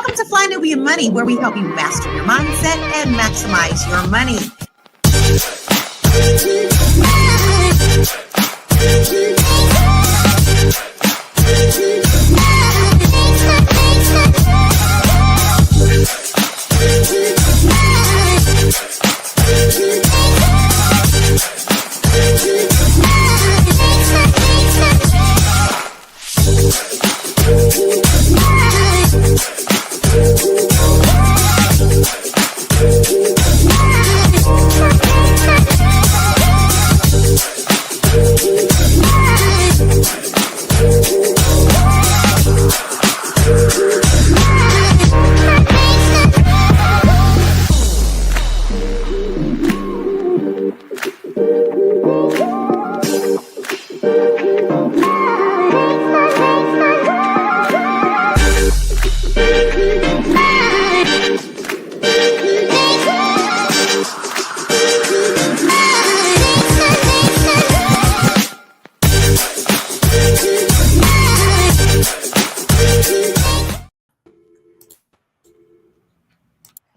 Welcome to Fly Nubian Money, where we help you master your mindset and maximize your money.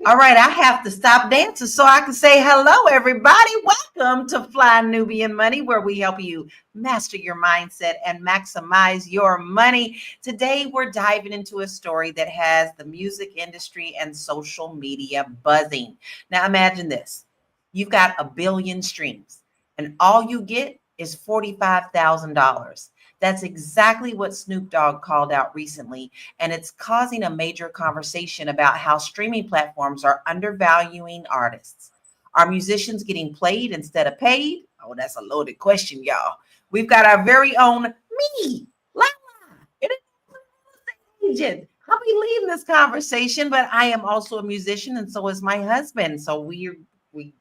All right, I have to stop dancing so I can say hello, everybody. Welcome to Fly Nubian Money, where we help you master your mindset and maximize your money. Today, we're diving into a story that has the music industry and social media buzzing. Now, imagine this. You've got 1 billion streams, and all you get is $45,000. That's exactly what Snoop Dogg called out recently, and it's causing a major conversation about how streaming platforms are undervaluing artists. Are musicians getting played instead of paid? Oh, that's a loaded question, y'all. We've got our very own me, Lala, an agent. I'll be leading this conversation, but I am also a musician, and so is my husband. So we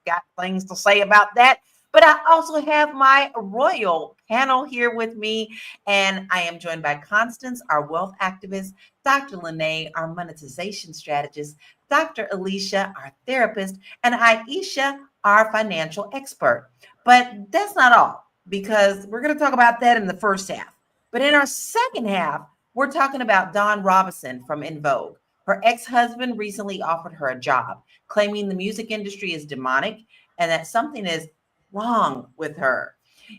got things to say about that. But I also have my royal panel here with me, and I am joined by Constance, our wealth activist, Dr. LaNee, our monetization strategist, Dr. Alicia, our therapist, and Aisha, our financial expert. But that's not all, because we're going to talk about that in the first half. But in our second half, we're talking about Dawn Robinson from En Vogue. Her ex-husband recently offered her a job, claiming the music industry is demonic and that something is wrong with her.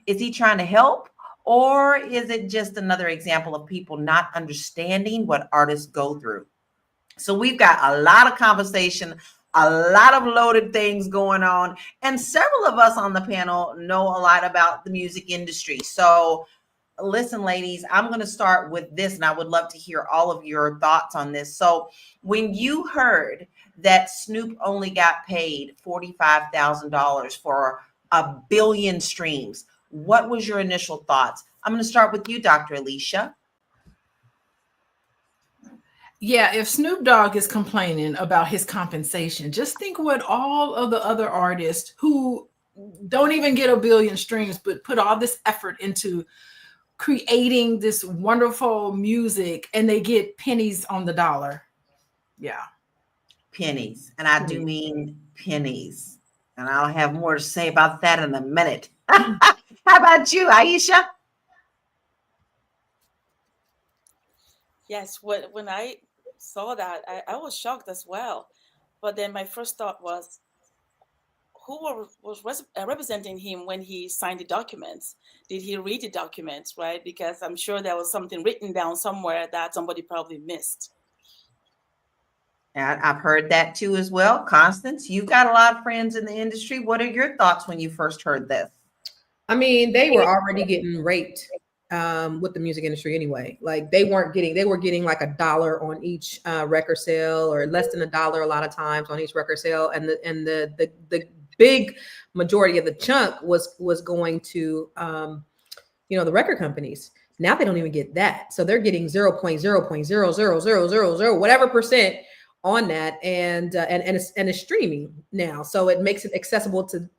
Is he trying to help, or is it just another example of people not understanding what artists go through? So we've got a lot of conversation, a lot of loaded things going on, and several of us on the panel know a lot about the music industry. So listen, ladies, I'm going to start with this, and I would love to hear all of your thoughts on this. So when you heard that Snoop only got paid $45,000 for 1 billion streams, what was your initial thoughts? I'm going to start with you, Dr. Alicia. Yeah, if Snoop Dogg is complaining about his compensation, just think what all of the other artists who don't even get 1 billion streams, but put all this effort into creating this wonderful music, and they get pennies on the dollar. Yeah. Pennies. And I do mean pennies. And I'll have more to say about that in a minute. How about you, Aisha? Yes, when I saw that, I was shocked as well. But then my first thought was, who was representing him when he signed the documents? Did he read the documents, right? Because I'm sure there was something written down somewhere that somebody probably missed. And I've heard that too as well. Constance, you've got a lot of friends in the industry. What are your thoughts when you first heard this? I mean, they were already getting raped with the music industry anyway. Like they were getting like $1 on each record sale, or less than $1 a lot of times on each record sale. And the big majority of the chunk was going to, the record companies. Now they don't even get that. So they're getting 0.0000000 whatever percent on that, and it's streaming now, so it makes it accessible to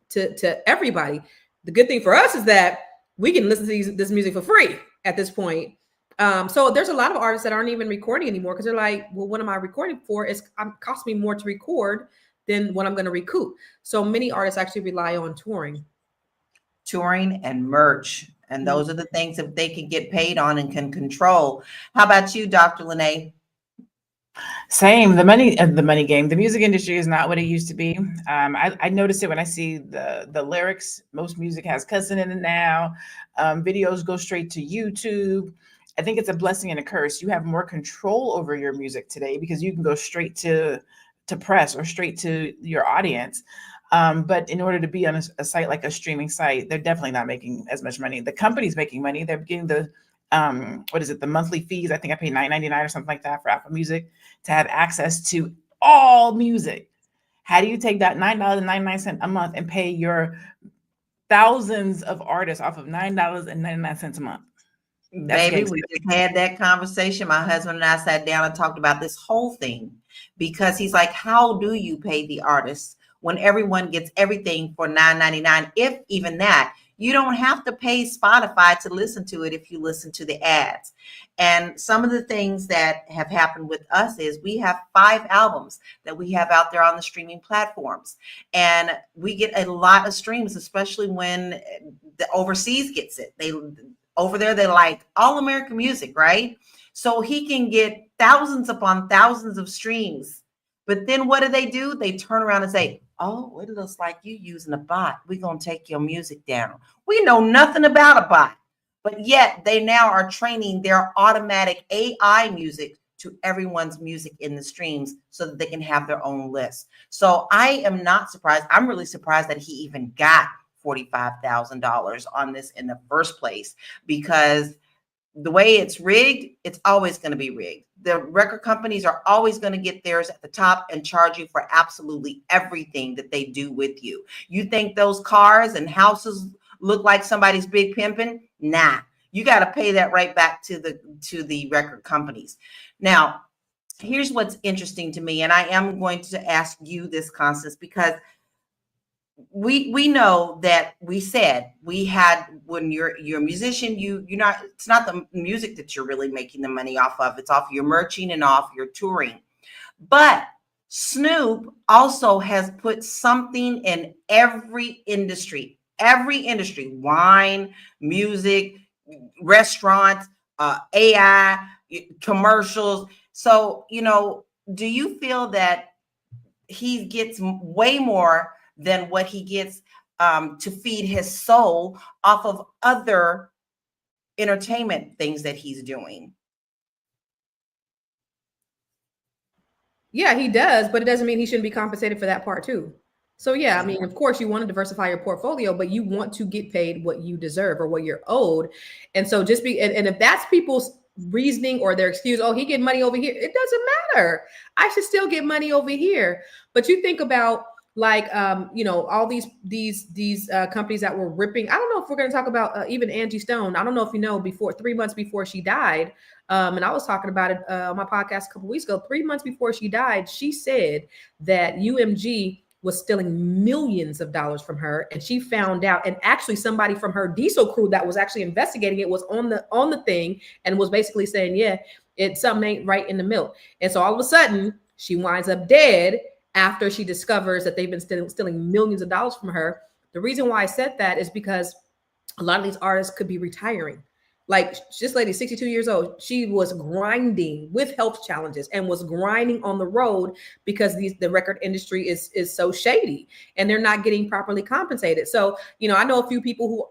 everybody. The good thing for us is that we can listen to this music for free at this point. So there's a lot of artists that aren't even recording anymore because they're like, well, what am I recording for? It's cost me more to record than what I'm going to recoup. So many artists actually rely on touring and merch, and those are the things that they can get paid on and can control. How about you, Dr. LaNee? Same. The money game. The music industry is not what it used to be. I notice it when I see the lyrics. Most music has cussing in it now. Videos go straight to YouTube. I think it's a blessing and a curse. You have more control over your music today because you can go straight to press or straight to your audience. But in order to be on a site like a streaming site, they're definitely not making as much money. The company's making money. They're getting the what is it? The monthly fees. I think I pay $9.99 or something like that for Apple Music to have access to all music. How do you take that $9.99 a month and pay your thousands of artists off of $9.99 a month? That's Baby, gangster. we just had that conversation. My husband and I sat down and talked about this whole thing because he's like, how do you pay the artists when everyone gets everything for $9.99? If even that, you don't have to pay Spotify to listen to it if you listen to the ads. And some of the things that have happened with us is we have 5 albums that we have out there on the streaming platforms. And we get a lot of streams, especially when the overseas gets it. They over there, they like all American music, right? So he can get thousands upon thousands of streams. But then what do? They turn around and say, oh, it looks like you using a bot. We're going to take your music down. We know nothing about a bot. But yet they now are training their automatic AI music to everyone's music in the streams so that they can have their own list. So I am not surprised. I'm really surprised that he even got $45,000 on this in the first place, because the way it's rigged, it's always going to be rigged. The record companies are always going to get theirs at the top and charge you for absolutely everything that they do with you. You think those cars and houses look like somebody's big pimping? Nah, you got to pay that right back to the record companies. Now, here's what's interesting to me, and I am going to ask you this, Constance, because we know that we said we had, when you're a musician, you're not, it's not the music that you're really making the money off of. It's off your merching and off your touring. But Snoop also has put something in every industry, wine, music, restaurants, AI, commercials. So, do you feel that he gets way more than what he gets to feed his soul off of other entertainment things that he's doing? Yeah, he does, but it doesn't mean he shouldn't be compensated for that part too. So yeah, I mean, of course you want to diversify your portfolio, but you want to get paid what you deserve or what you're owed. And so and if that's people's reasoning or their excuse, oh, he get money over here, it doesn't matter. I should still get money over here. But you think about like all these companies that were ripping. I don't know if we're going to talk about even Angie Stone. I don't know if you know, 3 months before she died, and I was talking about it on my podcast a couple weeks ago. 3 months before she died, she said that UMG was stealing millions of dollars from her, and she found out. And actually, somebody from her diesel crew that was actually investigating it was on the thing and was basically saying, yeah, something ain't right in the milk. And so all of a sudden, she winds up dead after she discovers that they've been stealing millions of dollars from her. The reason why I said that is because a lot of these artists could be retiring. Like this lady, 62 years old, she was grinding with health challenges and was grinding on the road because the record industry is so shady and they're not getting properly compensated. So, I know a few people who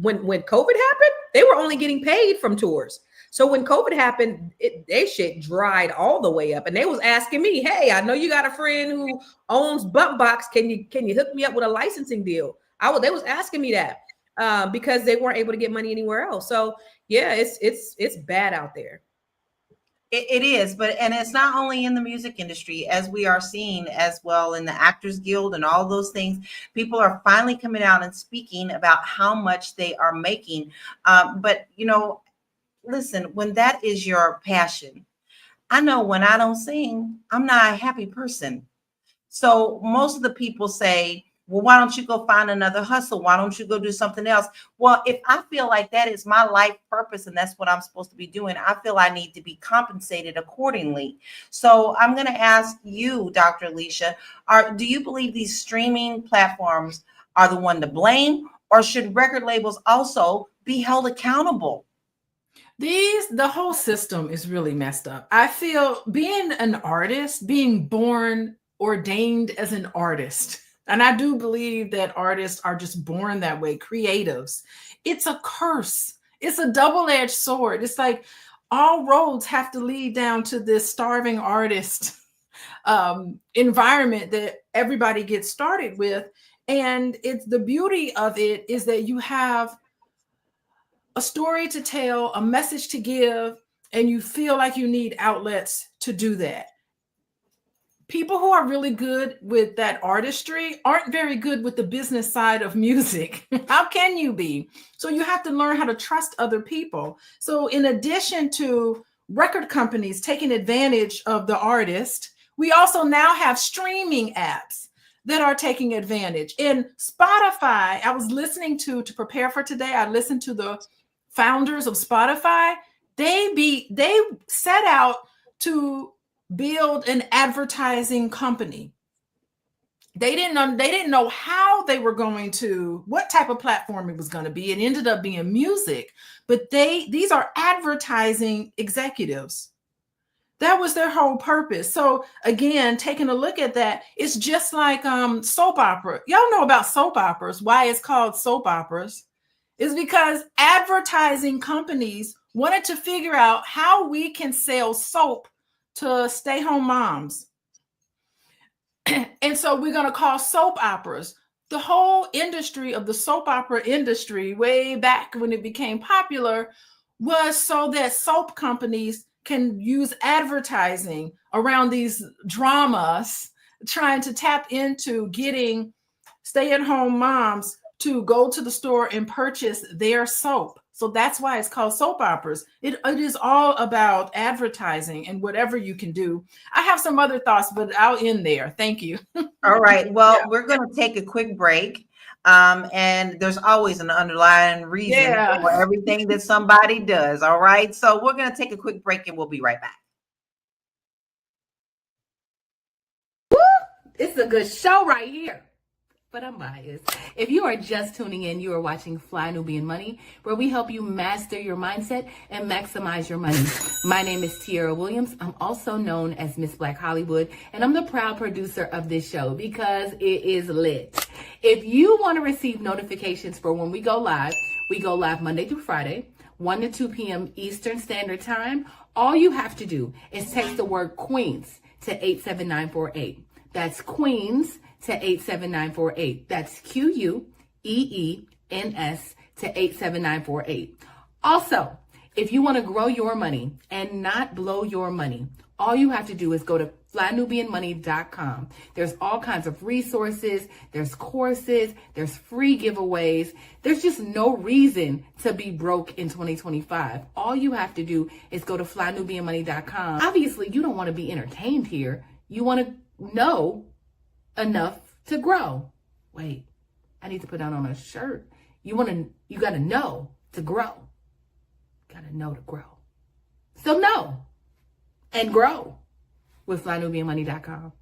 when COVID happened, they were only getting paid from tours. So when COVID happened, they shit dried all the way up, and they was asking me, "Hey, I know you got a friend who owns Bump Box. Can you hook me up with a licensing deal?" They was asking me that because they weren't able to get money anywhere else. So yeah, it's bad out there. It is, and it's not only in the music industry, as we are seeing as well in the Actors Guild and all those things. People are finally coming out and speaking about how much they are making. But listen, when that is your passion, I know when I don't sing, I'm not a happy person. So most of the people say, well, why don't you go find another hustle? Why don't you go do something else? Well, if I feel like that is my life purpose and that's what I'm supposed to be doing, I feel I need to be compensated accordingly. So I'm going to ask you, Dr. Alicia, do you believe these streaming platforms are the one to blame, or should record labels also be held accountable? The whole system is really messed up. I feel being an artist, being born ordained as an artist, and I do believe that artists are just born that way, creatives. It's a curse. It's a double-edged sword. It's like all roads have to lead down to this starving artist environment that everybody gets started with. And it's the beauty of it is that you have a story to tell, a message to give, and you feel like you need outlets to do that. People who are really good with that artistry aren't very good with the business side of music. How can you be? So you have to learn how to trust other people. So in addition to record companies taking advantage of the artist, we also now have streaming apps that are taking advantage. In Spotify, I was listening to prepare for today, I listened to the founders of Spotify. They set out to build an advertising company. They didn't know how they were going to, what type of platform it was going to be. It ended up being music, but these are advertising executives. That was their whole purpose. So again, taking a look at that, it's just like soap opera. Y'all know about soap operas. Why it's called soap operas is because advertising companies wanted to figure out how we can sell soap to stay-home moms. And so we're going to call soap operas. The whole industry of the soap opera industry, way back when it became popular, was so that soap companies can use advertising around these dramas, trying to tap into getting stay-at-home moms to go to the store and purchase their soap. So that's why it's called soap operas. It is all about advertising and whatever you can do. I have some other thoughts, but I'll end there. Thank you. All right. Well, we're going to take a quick break. And there's always an underlying reason for everything that somebody does. All right. So we're going to take a quick break and we'll be right back. It's a good show right here. But I'm biased. If you are just tuning in, you are watching Fly Nubian Money, where we help you master your mindset and maximize your money. My name is Tiara Williams. I'm also known as Miss Black Hollywood, and I'm the proud producer of this show because it is lit. If you want to receive notifications for when we go live Monday through Friday, 1 to 2 p.m. Eastern Standard Time. All you have to do is text the word Queens to 87948. That's Queens to 87948. That's QUEENS to 87948. Also, if you want to grow your money and not blow your money, all you have to do is go to flynubianmoney.com. There's all kinds of resources, there's courses, there's free giveaways. There's just no reason to be broke in 2025. All you have to do is go to flynubianmoney.com. Obviously, you don't want to be entertained here. You want to know enough to grow. Wait, I need to put that on a shirt. You got to know to grow. Got to know to grow. So know and grow with flynubianmoney.com.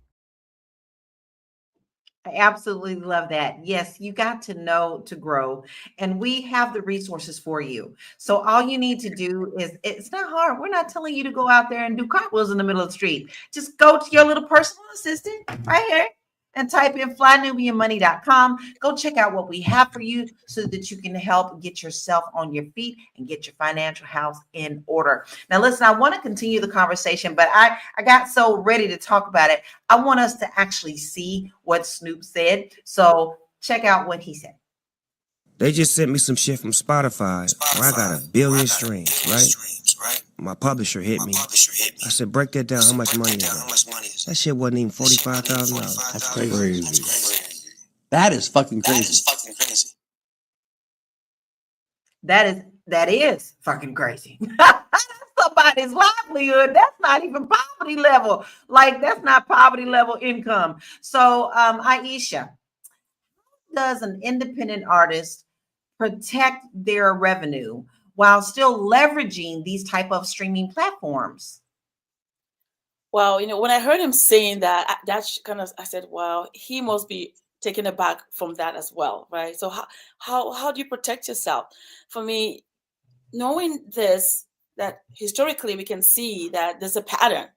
I absolutely love that. Yes, you got to know to grow, and we have the resources for you. So all you need to do is, it's not hard. We're not telling you to go out there and do cartwheels in the middle of the street. Just go to your little personal assistant right here and type in flynubianmoney.com. Go check out what we have for you so that you can help get yourself on your feet and get your financial house in order. Now, listen, I want to continue the conversation, but I got so ready to talk about it. I want us to actually see what Snoop said. So check out what he said. They just sent me some shit from Spotify where I got 1 billion streams, right? My publisher hit me. I said, break that down. How much money is that? That shit wasn't even $45,000. That's crazy. That is fucking crazy. That is fucking crazy. That's somebody's livelihood. That's not even poverty level. Like, that's not poverty level income. So, Aisha, does an independent artist protect their revenue while still leveraging these type of streaming platforms? Well, when I heard him saying that, I said, wow, he must be taken aback from that as well, right? So how do you protect yourself? For me, knowing this, that historically we can see that there's a pattern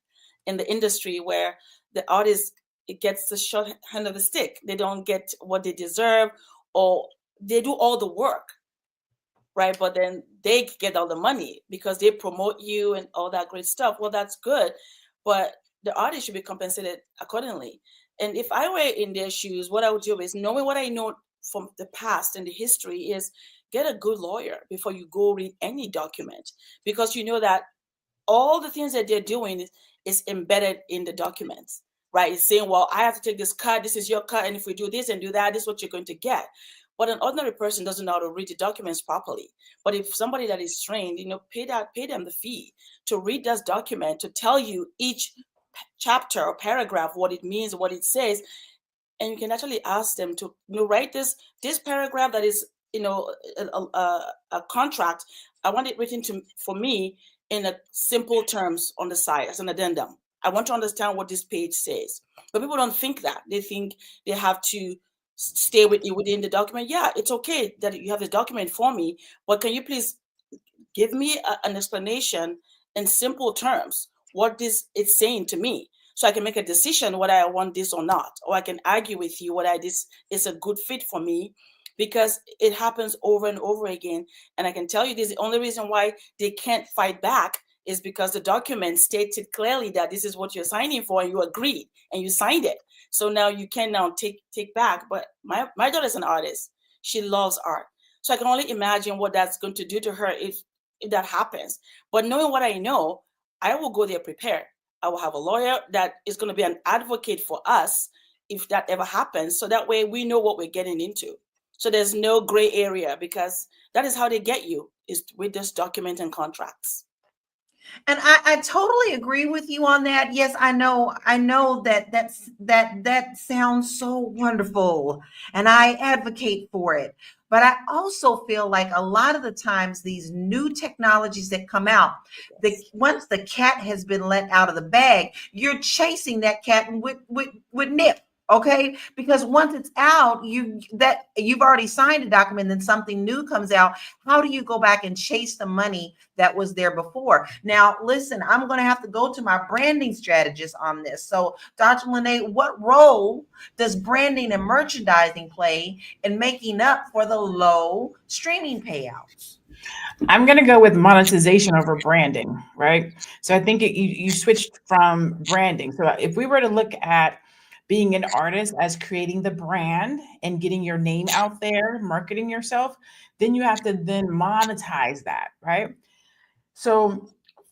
in the industry where the artist, it gets the short hand of the stick. They don't get what they deserve, or they do all the work, right? But then they get all the money because they promote you and all that great stuff. Well, that's good, but the artist should be compensated accordingly. And if I were in their shoes, what I would do is, knowing what I know from the past and the history, is get a good lawyer before you go read any document, because you know that all the things that they're doing is embedded in the documents, right? It's saying, well, I have to take this cut, this is your cut, and if we do this and do that, this is what you're going to get. But an ordinary person doesn't know how to read the documents properly. But if somebody that is trained, pay them the fee to read this document, to tell you each chapter or paragraph, what it means, what it says, and you can actually ask them to write this paragraph that is a contract. I want it written for me in a simple terms on the side as an addendum. I want to understand what this page says. But people don't think that. They think they have to stay within the document. Yeah, it's okay that you have the document for me, but can you please give me an explanation in simple terms what this is saying to me, so I can make a decision whether I want this or not, or I can argue with you whether this is a good fit for me, because it happens over and over again. And I can tell you this, the only reason why they can't fight back is because the document stated clearly that this is what you're signing for, and you agreed and you signed it. So now you can now take back. But my daughter's an artist. She loves art. So I can only imagine what that's going to do to her if that happens. But knowing what I know, I will go there prepared. I will have a lawyer that is going to be an advocate for us if that ever happens. So that way we know what we're getting into. So there's no gray area, because that is how they get you, is with this document and contracts. And I totally agree with you on that. Yes, I know that sounds so wonderful, and I advocate for it. But I also feel like a lot of the times these new technologies that come out, once the cat has been let out of the bag, you're chasing that cat with nip. Okay, because once it's out, you've already signed a document, then something new comes out. How do you go back and chase the money that was there before? Now, listen, I'm going to have to go to my branding strategist on this. So, Dr. LaNee, what role does branding and merchandising play in making up for the low streaming payouts? I'm going to go with monetization over branding, right? So I think you switched from branding. So if we were to look at being an artist as creating the brand and getting your name out there, marketing yourself, then you have to then monetize that, right? So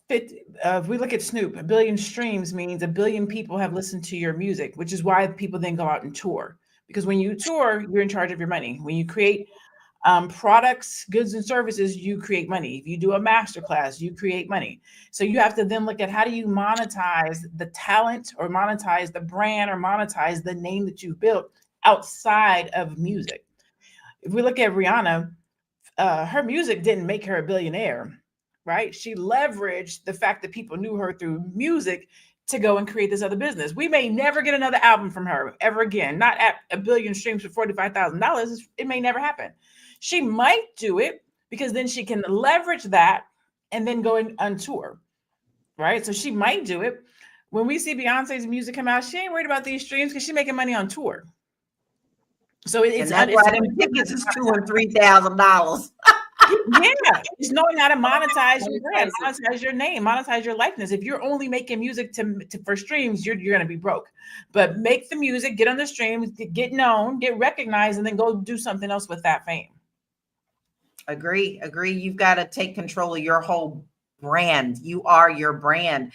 if we look at Snoop, 1 billion streams means 1 billion people have listened to your music, which is why people then go out and tour. Because when you tour, you're in charge of your money. When you create products, goods, and services, you create money. If you do a masterclass, you create money. So you have to then look at how do you monetize the talent, or monetize the brand, or monetize the name that you've built outside of music. If we look at Rihanna, her music didn't make her a billionaire, right? She leveraged the fact that people knew her through music to go and create this other business. We may never get another album from her ever again, not at 1 billion streams for $45,000. It may never happen. She might do it because then she can leverage that and then go on tour, right? So she might do it. When we see Beyonce's music come out, she ain't worried about these streams because she's making money on tour. So it's and that's why them tickets is $2,000 and $3,000. Yeah, it's knowing how to monetize your brand, monetize your name, monetize your likeness. If you're only making music for streams, you're going to be broke. But make the music, get on the streams, get known, get recognized, and then go do something else with that fame. Agree. You've got to take control of your whole brand. You are your brand.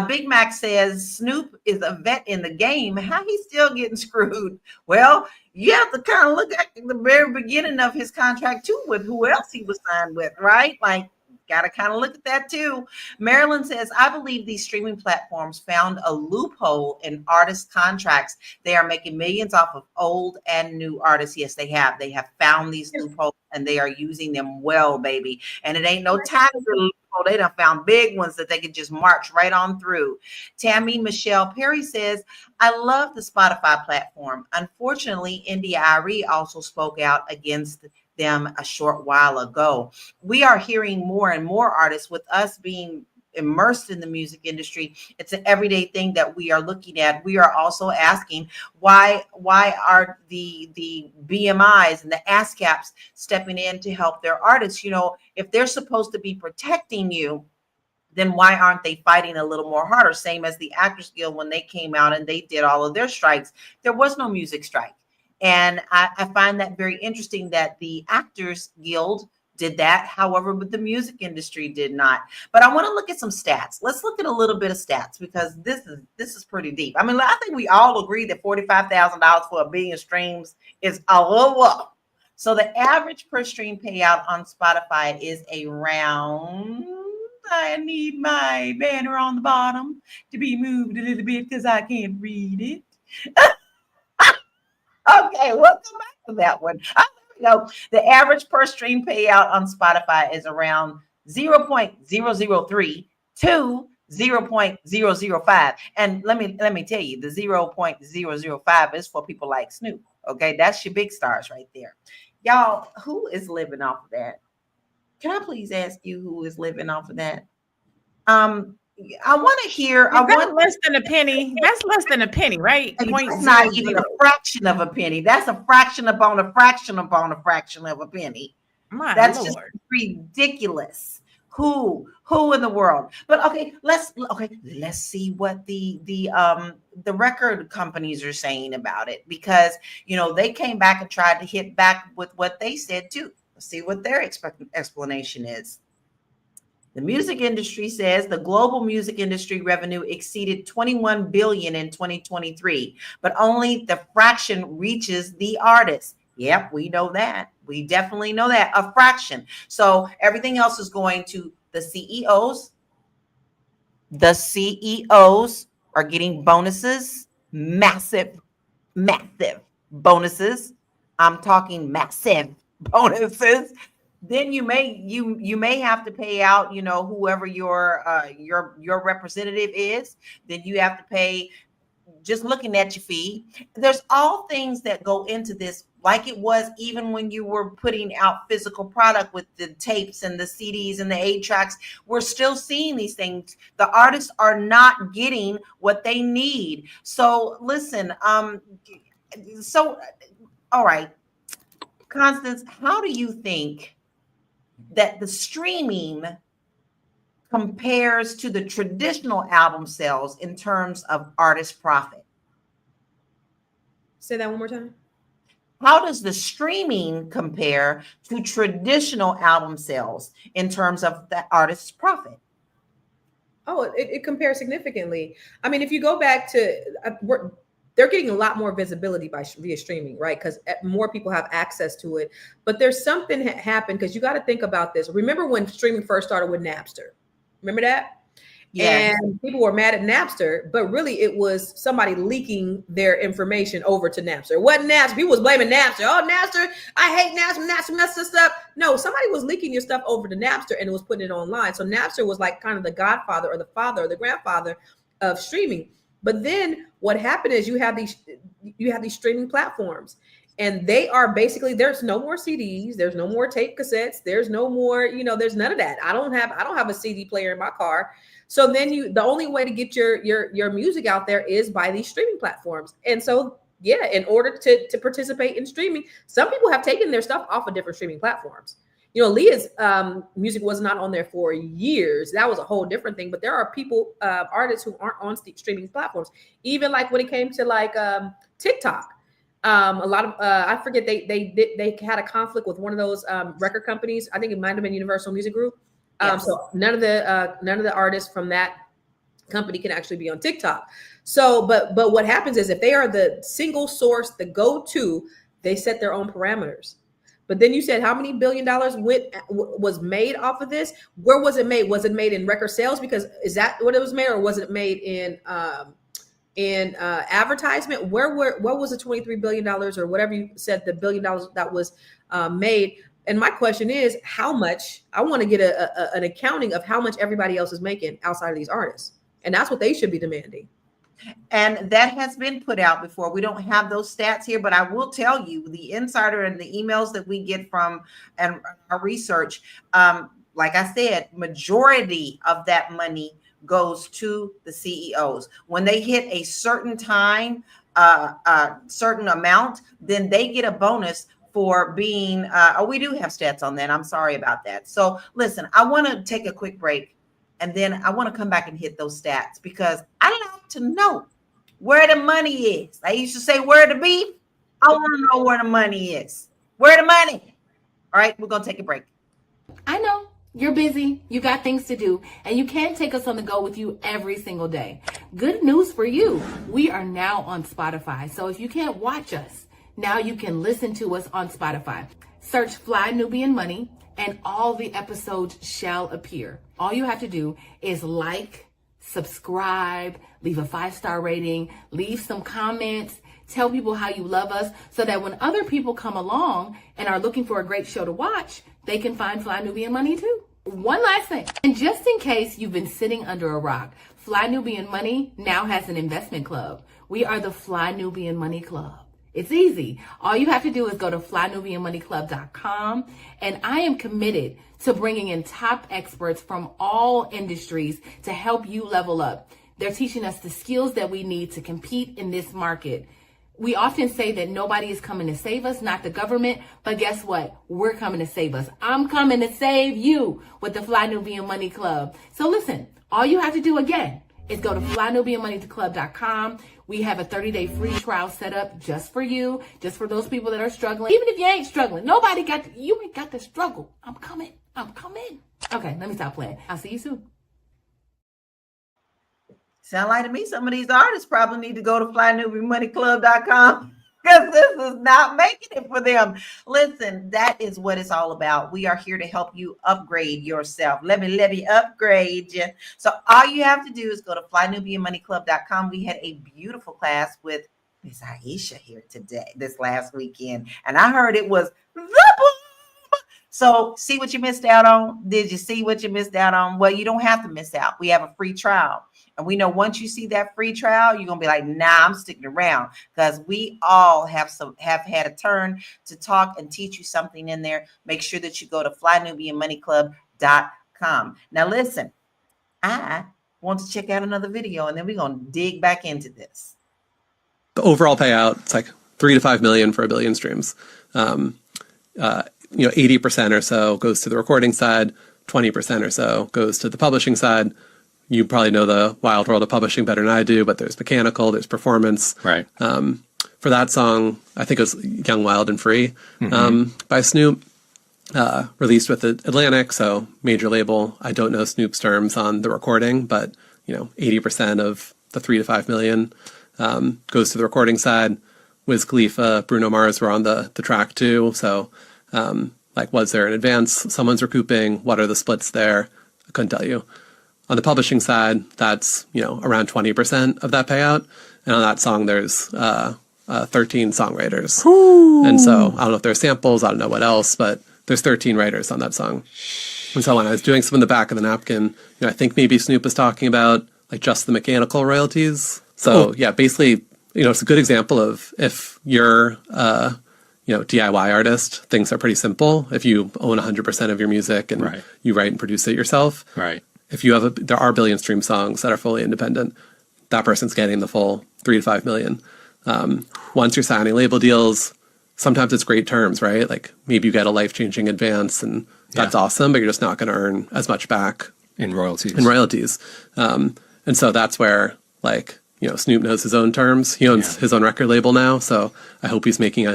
Big Mac says Snoop is a vet in the game. How he's still getting screwed? Well, you have to kind of look at the very beginning of his contract too, with who else he was signed with, right? Like, got to kind of look at that too. Marilyn says, I believe these streaming platforms found a loophole in artist contracts. They are making millions off of old and new artists. Yes, they have. They have found these loopholes and they are using them well, baby. And it ain't no tax loophole. They done found big ones that they could just march right on through. Tammy Michelle Perry says, I love the Spotify platform. Unfortunately, India Irie also spoke out against them a short while ago. We are hearing more and more artists, with us being immersed in the music industry. It's an everyday thing that we are looking at. We are also asking why are the BMIs and the ASCAPs stepping in to help their artists? You know, if they're supposed to be protecting you, then why aren't they fighting a little more harder? Same as the Actors Guild, when they came out and they did all of their strikes, there was no music strike. And I find that very interesting that the Actors Guild did that. However, but the music industry did not. But I want to look at some stats. Let's look at a little bit of stats, because this is pretty deep. I mean, I think we all agree that $45,000 for a billion streams is a little low. So the average per stream payout on Spotify is around, I need my banner on the bottom to be moved a little bit because I can't read it. Okay, we'll come back to that one. The average per stream payout on Spotify is around 0.003 to 0.005. And let me tell you, the 0.005 is for people like Snoop. Okay, that's your big stars right there. Y'all, who is living off of that? Can I please ask you who is living off of that? I want to hear. That's less than a penny. That's less than a penny, right? That's not even a fraction of a penny. That's a fraction upon a fraction upon a fraction of a penny. That's just ridiculous. Who in the world? But let's see what the record companies are saying about it, because they came back and tried to hit back with what they said too. Let's see what their explanation is. The music industry says the global music industry revenue exceeded 21 billion in 2023, but only the fraction reaches the artists. Yep, we know that. We definitely know that. A fraction. So everything else is going to the CEOs. The CEOs are getting bonuses, massive bonuses. I'm talking massive bonuses. Then you may have to pay out, whoever your representative is. Then you have to pay, just looking at your fee. There's all things that go into this, like it was even when you were putting out physical product with the tapes and the CDs and the 8-tracks. We're still seeing these things. The artists are not getting what they need. So listen, all right, Constance, how do you think that the streaming compares to the traditional album sales in terms of artist profit? Say that one more time. How does the streaming compare to traditional album sales in terms of the artist's profit? Oh, it compares significantly. I mean, if you go back to, they're getting a lot more visibility via streaming, right? Because more people have access to it. But there's something that happened, because you got to think about this. Remember when streaming first started with Napster? Remember that? Yeah. And people were mad at Napster, but really it was somebody leaking their information over to Napster. It wasn't Napster. People was blaming Napster. Oh, Napster, I hate Napster. Napster messed this up. No, somebody was leaking your stuff over to Napster and it was putting it online. So Napster was like kind of the godfather or the father or the grandfather of streaming. But then what happened is you have these streaming platforms, and they are basically, there's no more CDs, there's no more tape cassettes, there's no more, there's none of that. I don't have a CD player in my car. So then the only way to get your music out there is by these streaming platforms. And so, yeah, in order to participate in streaming, some people have taken their stuff off of different streaming platforms. Leah's music was not on there for years. That was a whole different thing. But there are people, artists who aren't on streaming platforms. Even like when it came to like TikTok, a lot of I forget they had a conflict with one of those record companies. I think it might have been Universal Music Group. Yes. So none of the artists from that company can actually be on TikTok. So, but what happens is if they are the single source, the go-to, they set their own parameters. But then you said how many $1 billion was made off of this? Where was it made? Was it made in record sales? Because is that what it was made, or was it made in advertisement? What was the $23 billion or whatever you said, the $1 billion that was made? And my question is, how much? I want to get an accounting of how much everybody else is making outside of these artists, and that's what they should be demanding. And that has been put out before. We don't have those stats here, but I will tell you the insider and the emails that we get from and our research, like I said, majority of that money goes to the CEOs. When they hit a certain time, certain amount, then they get a bonus for being, we do have stats on that. I'm sorry about that. So listen, I want to take a quick break and then I want to come back and hit those stats because I like to know where the money is. I used to say where the beef. I want to know where the money is. Where the money? All right, we're going to take a break. I know you're busy, you got things to do, and you can't take us on the go with you every single day. Good news for you. We are now on Spotify. So if you can't watch us, now you can listen to us on Spotify. Search Fly Nubian Money and all the episodes shall appear. All you have to do is like, subscribe, leave a 5-star rating, leave some comments, tell people how you love us so that when other people come along and are looking for a great show to watch, they can find Fly Nubian Money too. One last thing, and just in case you've been sitting under a rock, Fly Nubian Money now has an investment club. We are the Fly Nubian Money Club. It's easy. All you have to do is go to flynubianmoneyclub.com, and I am committed to bringing in top experts from all industries to help you level up. They're teaching us the skills that we need to compete in this market. We often say that nobody is coming to save us, not the government, but guess what? We're coming to save us. I'm coming to save you with the Fly Nubian Money Club. So listen, all you have to do again is go to flynubianmoneyclub.com. We have a 30-day free trial set up just for you, just for those people that are struggling. Even if you ain't struggling, you ain't got to struggle. I'm coming. Okay, let me stop playing. I'll see you soon. Sound like to me some of these artists probably need to go to flynubianmoneyclub.com because this is not making it for them. Listen, that is what it's all about. We are here to help you upgrade yourself. Let me upgrade you. So all you have to do is go to flynubianmoneyclub.com. We had a beautiful class with Miss Aisha here today, this last weekend. And I heard it was the boom. So see what you missed out on? Did you see what you missed out on? Well, you don't have to miss out. We have a free trial. And we know once you see that free trial, you're going to be like, nah, I'm sticking around because we all have had a turn to talk and teach you something in there. Make sure that you go to flynubianmoneyclub.com. Now, listen, I want to check out another video and then we're going to dig back into this. The overall payout, it's like 3 to 5 million for 1 billion streams. 80% or so goes to the recording side, 20% or so goes to the publishing side. You probably know the wild world of publishing better than I do, but there's mechanical, there's performance. Right. For that song, I think it was Young, Wild, and Free by Snoop, released with Atlantic, so major label. I don't know Snoop's terms on the recording, but 80% of the 3 to 5 million goes to the recording side. Wiz Khalifa, Bruno Mars were on the track too. So was there an advance someone's recouping? What are the splits there? I couldn't tell you. On the publishing side, that's around 20% of that payout, and on that song there's 13 songwriters. Ooh. And so I don't know if there's samples, I don't know what else, but there's 13 writers on that song. And so when I was doing some in the back of the napkin, I think maybe Snoop was talking about just the mechanical royalties. So yeah, basically, it's a good example of if you're DIY artist, things are pretty simple. If you own 100% of your music and you write and produce it yourself, right. If you have there are billion stream songs that are fully independent, that person's getting the full 3 to 5 million. Once you're signing label deals, sometimes it's great terms, right? Like maybe you get a life-changing advance and that's awesome, but you're just not going to earn as much back in royalties. And so that's where Snoop knows his own terms. He owns his own record label now, so I hope he's making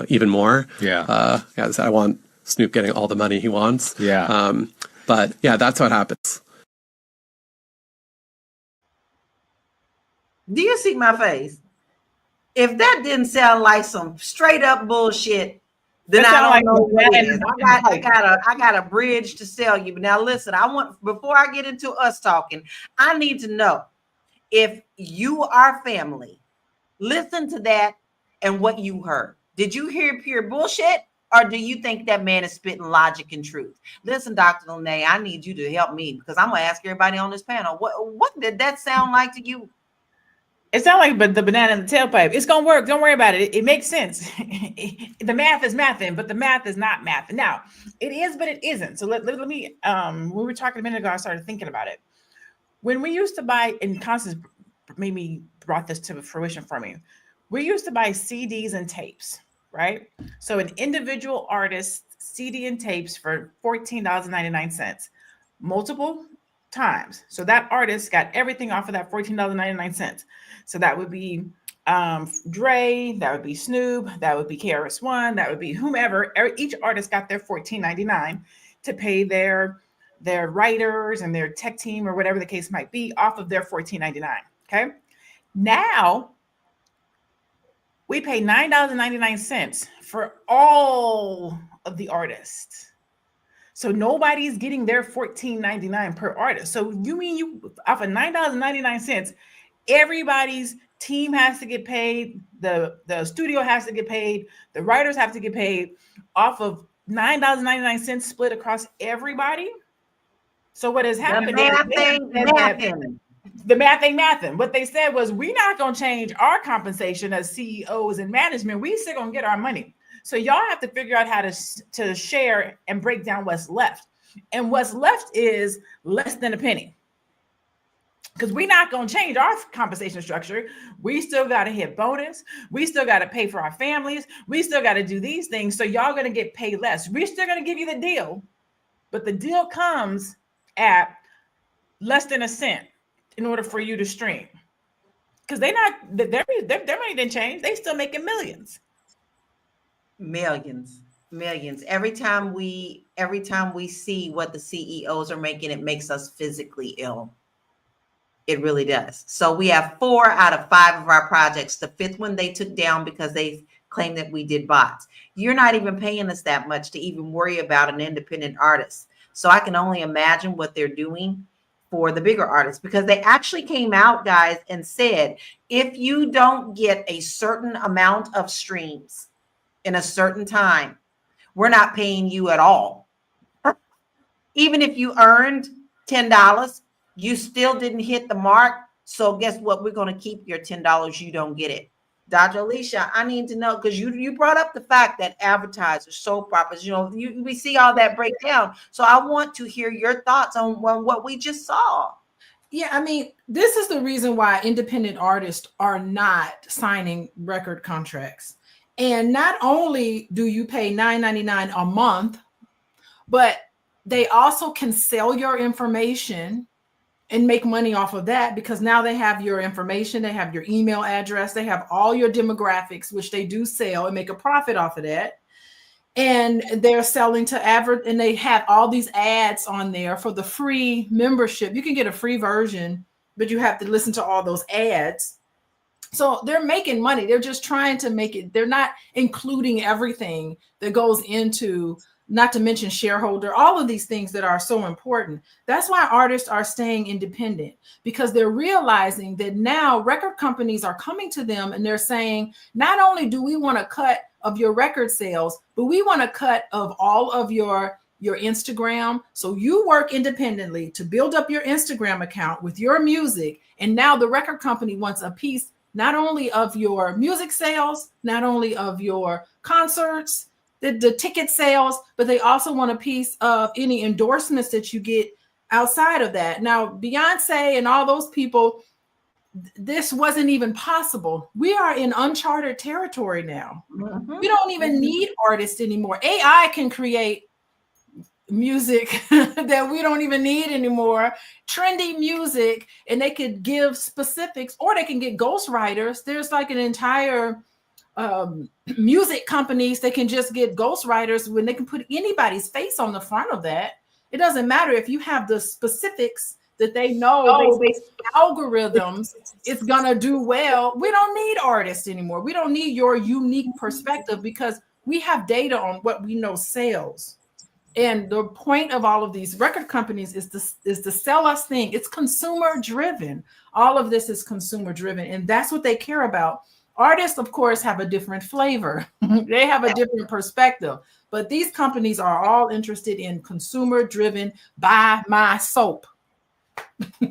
even more. Yeah. I want Snoop getting all the money he wants. Yeah. But yeah, that's what happens. Do you see my face? If that didn't sound like some straight up bullshit, then I don't know what it is. I got a bridge to sell you. But now listen, before I get into us talking, I need to know if you are family, listen to that and what you heard. Did you hear pure bullshit? Or do you think that man is spitting logic and truth? Listen, Dr. LaNee, I need you to help me because I'm going to ask everybody on this panel, what did that sound like to you? It's not like but the banana in the tailpipe. It's gonna work. Don't worry about it. It makes sense. The math is mathing, but the math is not math. Now, it is, but it isn't. So let me when we were talking a minute ago, I started thinking about it. When we used to buy, and Constance brought this to fruition for me. We used to buy CDs and tapes, right? So an individual artist CD and tapes for $14.99, multiple times. So that artist got everything off of that $14.99. So that would be Dre, that would be Snoop, that would be KRS-One, that would be whomever. Each artist got their $14.99 to pay their writers and their tech team or whatever the case might be off of their $14.99. Okay. Now we pay $9.99 for all of the artists. So nobody's getting their $14.99 per artist. So you mean you off of $9.99, everybody's team has to get paid, the studio has to get paid, the writers have to get paid off of $9.99 split across everybody. So what has happened? The math ain't mathing. What they said was, we're not going to change our compensation as CEOs and management. We still going to get our money. So y'all have to figure out how to share and break down what's left. And what's left is less than a penny. Because we're not going to change our compensation structure. We still got to hit bonus. We still got to pay for our families. We still got to do these things. So y'all going to get paid less. We're still going to give you the deal. But the deal comes at less than a cent in order for you to stream. Because their money didn't change. They still making millions. Millions. Every time we see what the CEOs are making, it makes us physically ill. It really does. So we have 4 out of 5 of our projects. The 5th one they took down because they claimed that we did bots. You're not even paying us that much to even worry about an independent artist. So I can only imagine what they're doing for the bigger artists, because they actually came out, guys, and said, if you don't get a certain amount of streams in a certain time, we're not paying you at all. Even if you earned $10, you still didn't hit the mark. So guess what? We're going to keep your $10. You don't get it. Dr. Alicia, I need to know, because you brought up the fact that advertisers, soap operas, we see all that breakdown. So I want to hear your thoughts on what we just saw. Yeah, I mean, this is the reason why independent artists are not signing record contracts. And not only do you pay $9.99 a month, but they also can sell your information and make money off of that, because now they have your information, they have your email address, they have all your demographics, which they do sell and make a profit off of that. And they're selling to and they have all these ads on there for the free membership. You can get a free version, but you have to listen to all those ads. So they're making money. They're just trying to make it. They're not including everything that goes into, not to mention shareholder, all of these things that are so important. That's why artists are staying independent, because they're realizing that now record companies are coming to them and they're saying, not only do we want a cut of your record sales, but we want a cut of all of your Instagram. So you work independently to build up your Instagram account with your music. And now the record company wants a piece, not only of your music sales, not only of your concerts, the ticket sales, but they also want a piece of any endorsements that you get outside of that. Now, Beyonce and all those people, this wasn't even possible. We are in uncharted territory now. Mm-hmm. We don't even need artists anymore. AI can create music that we don't even need anymore, trendy music, and they could give specifics, or they can get ghostwriters. There's like an entire music companies, they can just get ghostwriters when they can put anybody's face on the front of that. It doesn't matter if you have the specifics that they know algorithms, it's gonna do well. We don't need artists anymore. We don't need your unique perspective, because we have data on what we know sells. And the point of all of these record companies is to sell us things. It's consumer driven. All of this is consumer driven, and that's what they care about. Artists, of course, have a different flavor. They have a different perspective. But these companies are all interested in consumer-driven, buy my soap.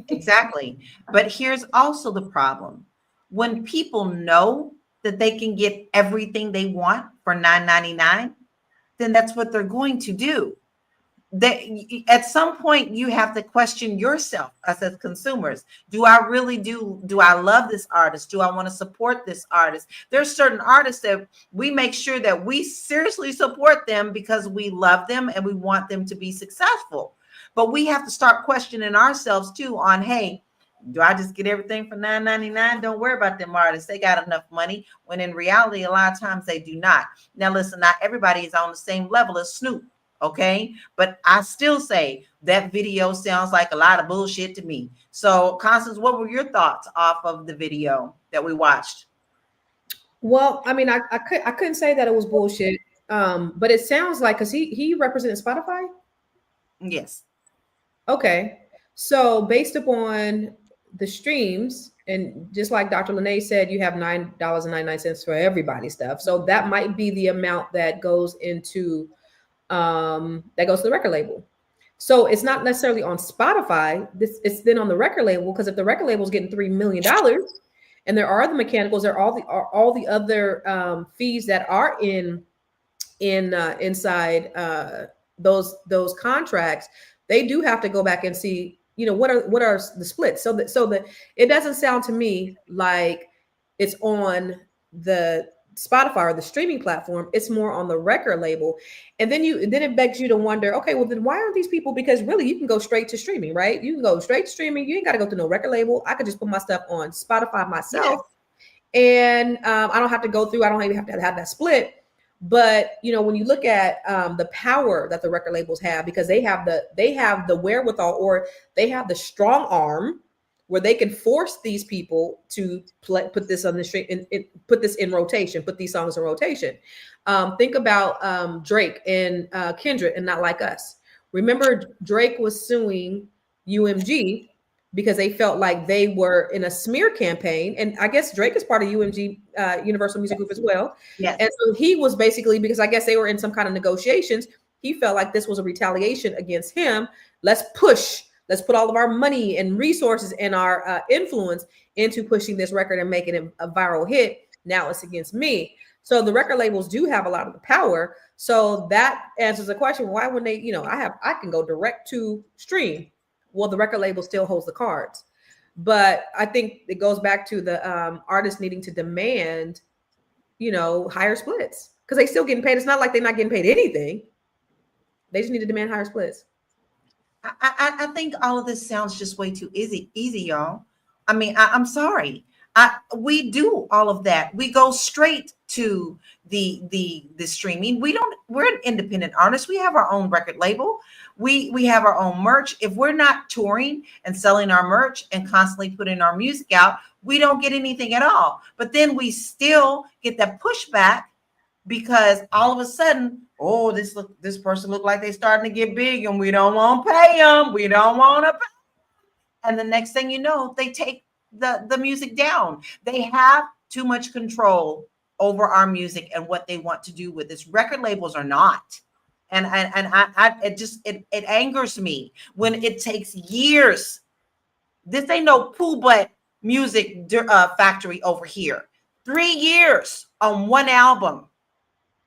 Exactly. But here's also the problem. when people know that they can get everything they want for $9.99, then that's what they're going to do. At some point you have to question yourself as consumers. Do I love this artist? Do I want to support this artist? There's certain artists that we make sure that we seriously support them because we love them and we want them to be successful. But we have to start questioning ourselves too on, hey, do I just get everything for $9.99? Don't worry about them artists. They got enough money. When in reality, a lot of times they do not. Now, listen, not everybody is on the same level as Snoop. Okay. But I still say that video sounds like a lot of bullshit to me. So, Constance, what were your thoughts off of the video that we watched? Well, I mean, I couldn't say that it was bullshit. But it sounds like, because he represented Spotify. Yes. Okay. So based upon the streams, and just like Dr. LaNee said, you have $9.99 for everybody stuff. So that might be the amount that goes into the record label. So it's not necessarily on Spotify. It's then on the record label, because if the record label is getting $3 million, and there are the mechanicals, there are all the other fees that are inside those contracts, they do have to go back and see, what are the splits. So that it doesn't sound to me like it's on the Spotify or the streaming platform. It's more on the record label. And then it begs you to wonder, okay, well then why aren't these people? Because really you can go straight to streaming, right? You can go straight to streaming. You ain't got to go to no record label. I could just put my stuff on Spotify myself. Yes. And I don't have to go through. I don't even have to have that split. But when you look at the power that the record labels have, because they have the wherewithal, or they have the strong arm where they can force these people to put this on the street and put this in rotation, put these songs in rotation. Think about Drake and Kendrick and Not Like Us. Remember, Drake was suing UMG because they felt like they were in a smear campaign. And I guess Drake is part of UMG, Universal Music Group as well. Yes. And so he was basically, because I guess they were in some kind of negotiations, he felt like this was a retaliation against him. Let's put all of our money and resources and our influence into pushing this record and making it a viral hit. Now it's against me. So the record labels do have a lot of the power. So that answers the question. Why when they, I can go direct to stream. Well, the record label still holds the cards. But I think it goes back to the artists needing to demand, higher splits, because they still getting paid. It's not like they're not getting paid anything. They just need to demand higher splits. I think all of this sounds just way too easy, y'all. I mean, I'm sorry. We do all of that. We go straight to the streaming. We're an independent artist. We have our own record label. We have our own merch. If we're not touring and selling our merch and constantly putting our music out, we don't get anything at all. But then we still get that pushback because all of a sudden, oh, this person look like they're starting to get big and we don't want to pay them. We don't want to pay. And the next thing you know, they take the music down. They have too much control over our music and what they want to do with this. Record labels are not. And it angers me when it takes years. This ain't no poo butt music factory over here. 3 years on one album.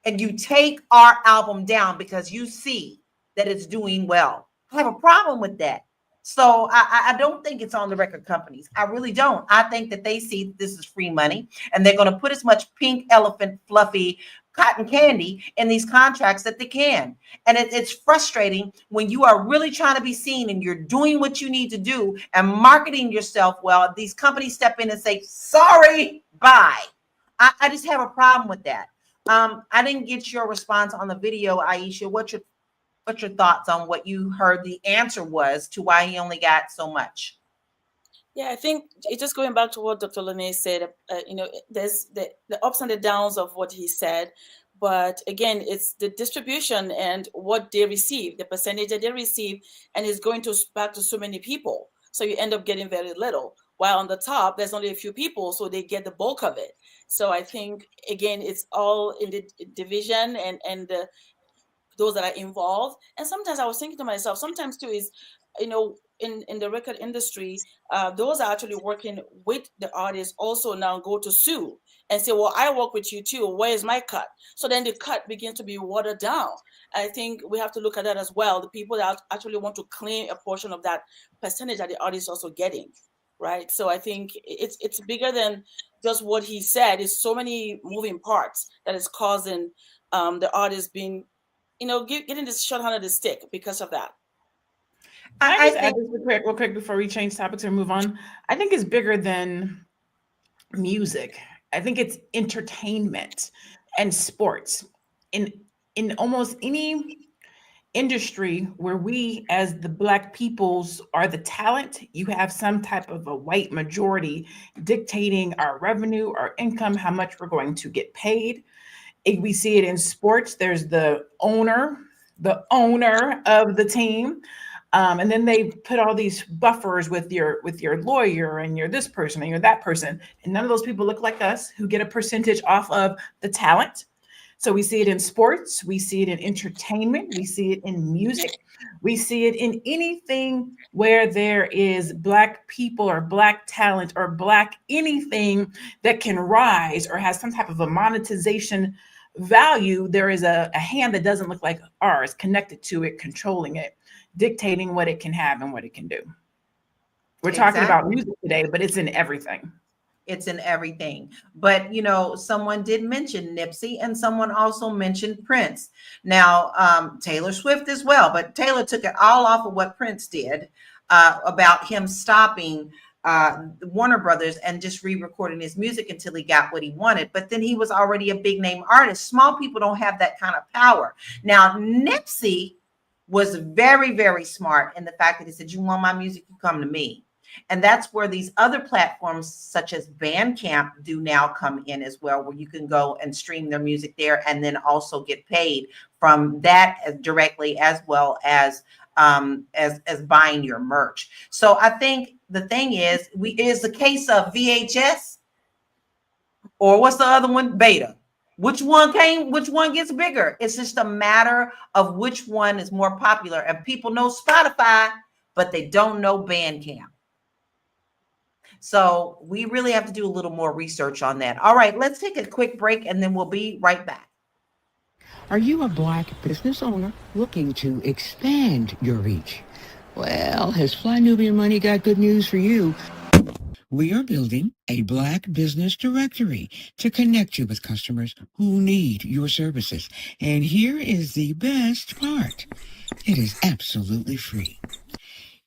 And you take our album down because you see that it's doing well. I have a problem with that. So I don't think it's on the record companies. I really don't. I think that they see this is free money and they're going to put as much pink elephant fluffy cotton candy in these contracts that they can. And it's frustrating when you are really trying to be seen and you're doing what you need to do and marketing yourself well. These companies step in and say, sorry, bye. I just have a problem with that. I didn't get your response on the video, Aisha. What's your thoughts on what you heard the answer was to why he only got so much? Yeah, I think it's just going back to what Dr. LaNee said. There's the ups and the downs of what he said. But again, it's the distribution and what they receive, the percentage that they receive, and it's going back to so many people. So you end up getting very little. While on the top, there's only a few people, so they get the bulk of it. So I think, again, it's all in the division and those that are involved. And sometimes I was thinking to myself, sometimes too, is, in the record industry, those are actually working with the artists also now go to sue and say, well, I work with you too. Where is my cut? So then the cut begins to be watered down. I think we have to look at that as well. The people that actually want to claim a portion of that percentage that the artist is also getting, right? So I think it's bigger than just what he said. It's so many moving parts that is causing the artist being, getting this short hand of the stick because of that. I just add this real quick before we change topics and move on. I think it's bigger than music. I think it's entertainment and sports. In almost any industry where we as the Black peoples are the talent, you have some type of a white majority dictating our revenue, our income, how much we're going to get paid. We see it in sports. There's the owner of the team. And then they put all these buffers with your lawyer and you're this person and you're that person. And none of those people look like us who get a percentage off of the talent. So we see it in sports. We see it in entertainment. We see it in music. We see it in anything where there is Black people or Black talent or Black anything that can rise or has some type of a monetization value. There is a hand that doesn't look like ours connected to it, controlling it, dictating what it can have and what it can do. We're talking about music today, but it's in everything. It's in everything. But, someone did mention Nipsey and someone also mentioned Prince. Now, Taylor Swift as well, but Taylor took it all off of what Prince did about him stopping Warner Brothers and just re-recording his music until he got what he wanted. But then he was already a big name artist. Small people don't have that kind of power. Now, Nipsey was very, very smart in the fact that he said, you want my music, you come to me. And that's where these other platforms such as Bandcamp do now come in as well, where you can go and stream their music there and then also get paid from that directly, as well as buying your merch. So I think the thing is, is the case of VHS or what's the other one? Beta. Which one gets bigger? It's just a matter of which one is more popular. And people know Spotify, but they don't know Bandcamp. So we really have to do a little more research on that. All right, let's take a quick break and then we'll be right back. Are you a Black business owner looking to expand your reach? Well, has Fly Nubian Money got good news for you? We are building a Black business directory to connect you with customers who need your services. And here is the best part. It is absolutely free.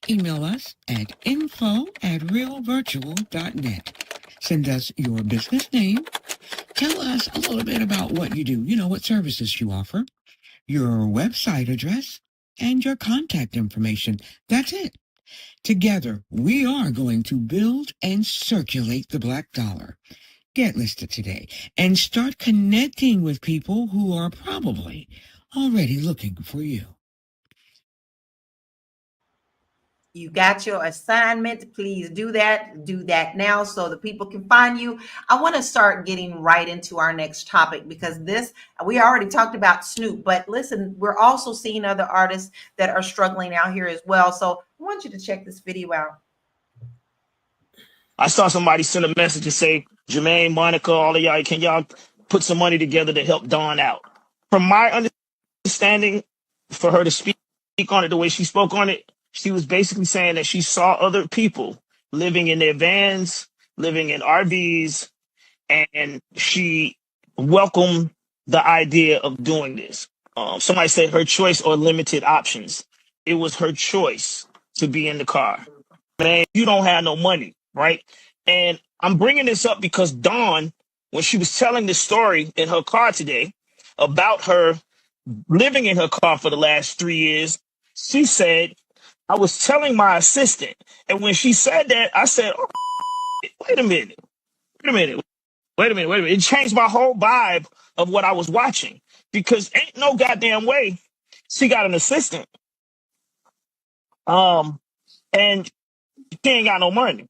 Email us at info@realvirtual.net. Send us your business name. Tell us a little bit about what you do, what services you offer, your website address, and your contact information. That's it. Together, we are going to build and circulate the Black dollar. Get listed today and start connecting with people who are probably already looking for you. You got your assignment. Please do that. Do that now so that people can find you. I want to start getting right into our next topic because we already talked about Snoop, but listen, we're also seeing other artists that are struggling out here as well. So I want you to check this video out. I saw somebody send a message to say, Jermaine, Monica, all of y'all, can y'all put some money together to help Dawn out? From my understanding, for her to speak on it the way she spoke on it, she was basically saying that she saw other people living in their vans, living in RVs, and she welcomed the idea of doing this. Somebody said her choice or limited options. It was her choice to be in the car. Man, you don't have no money, right? And I'm bringing this up because Dawn, when she was telling the story in her car today about her living in her car for the last 3 years, she said, I was telling my assistant. And when she said that, I said, oh, wait a minute. It changed my whole vibe of what I was watching because ain't no goddamn way she got an assistant. And she ain't got no money.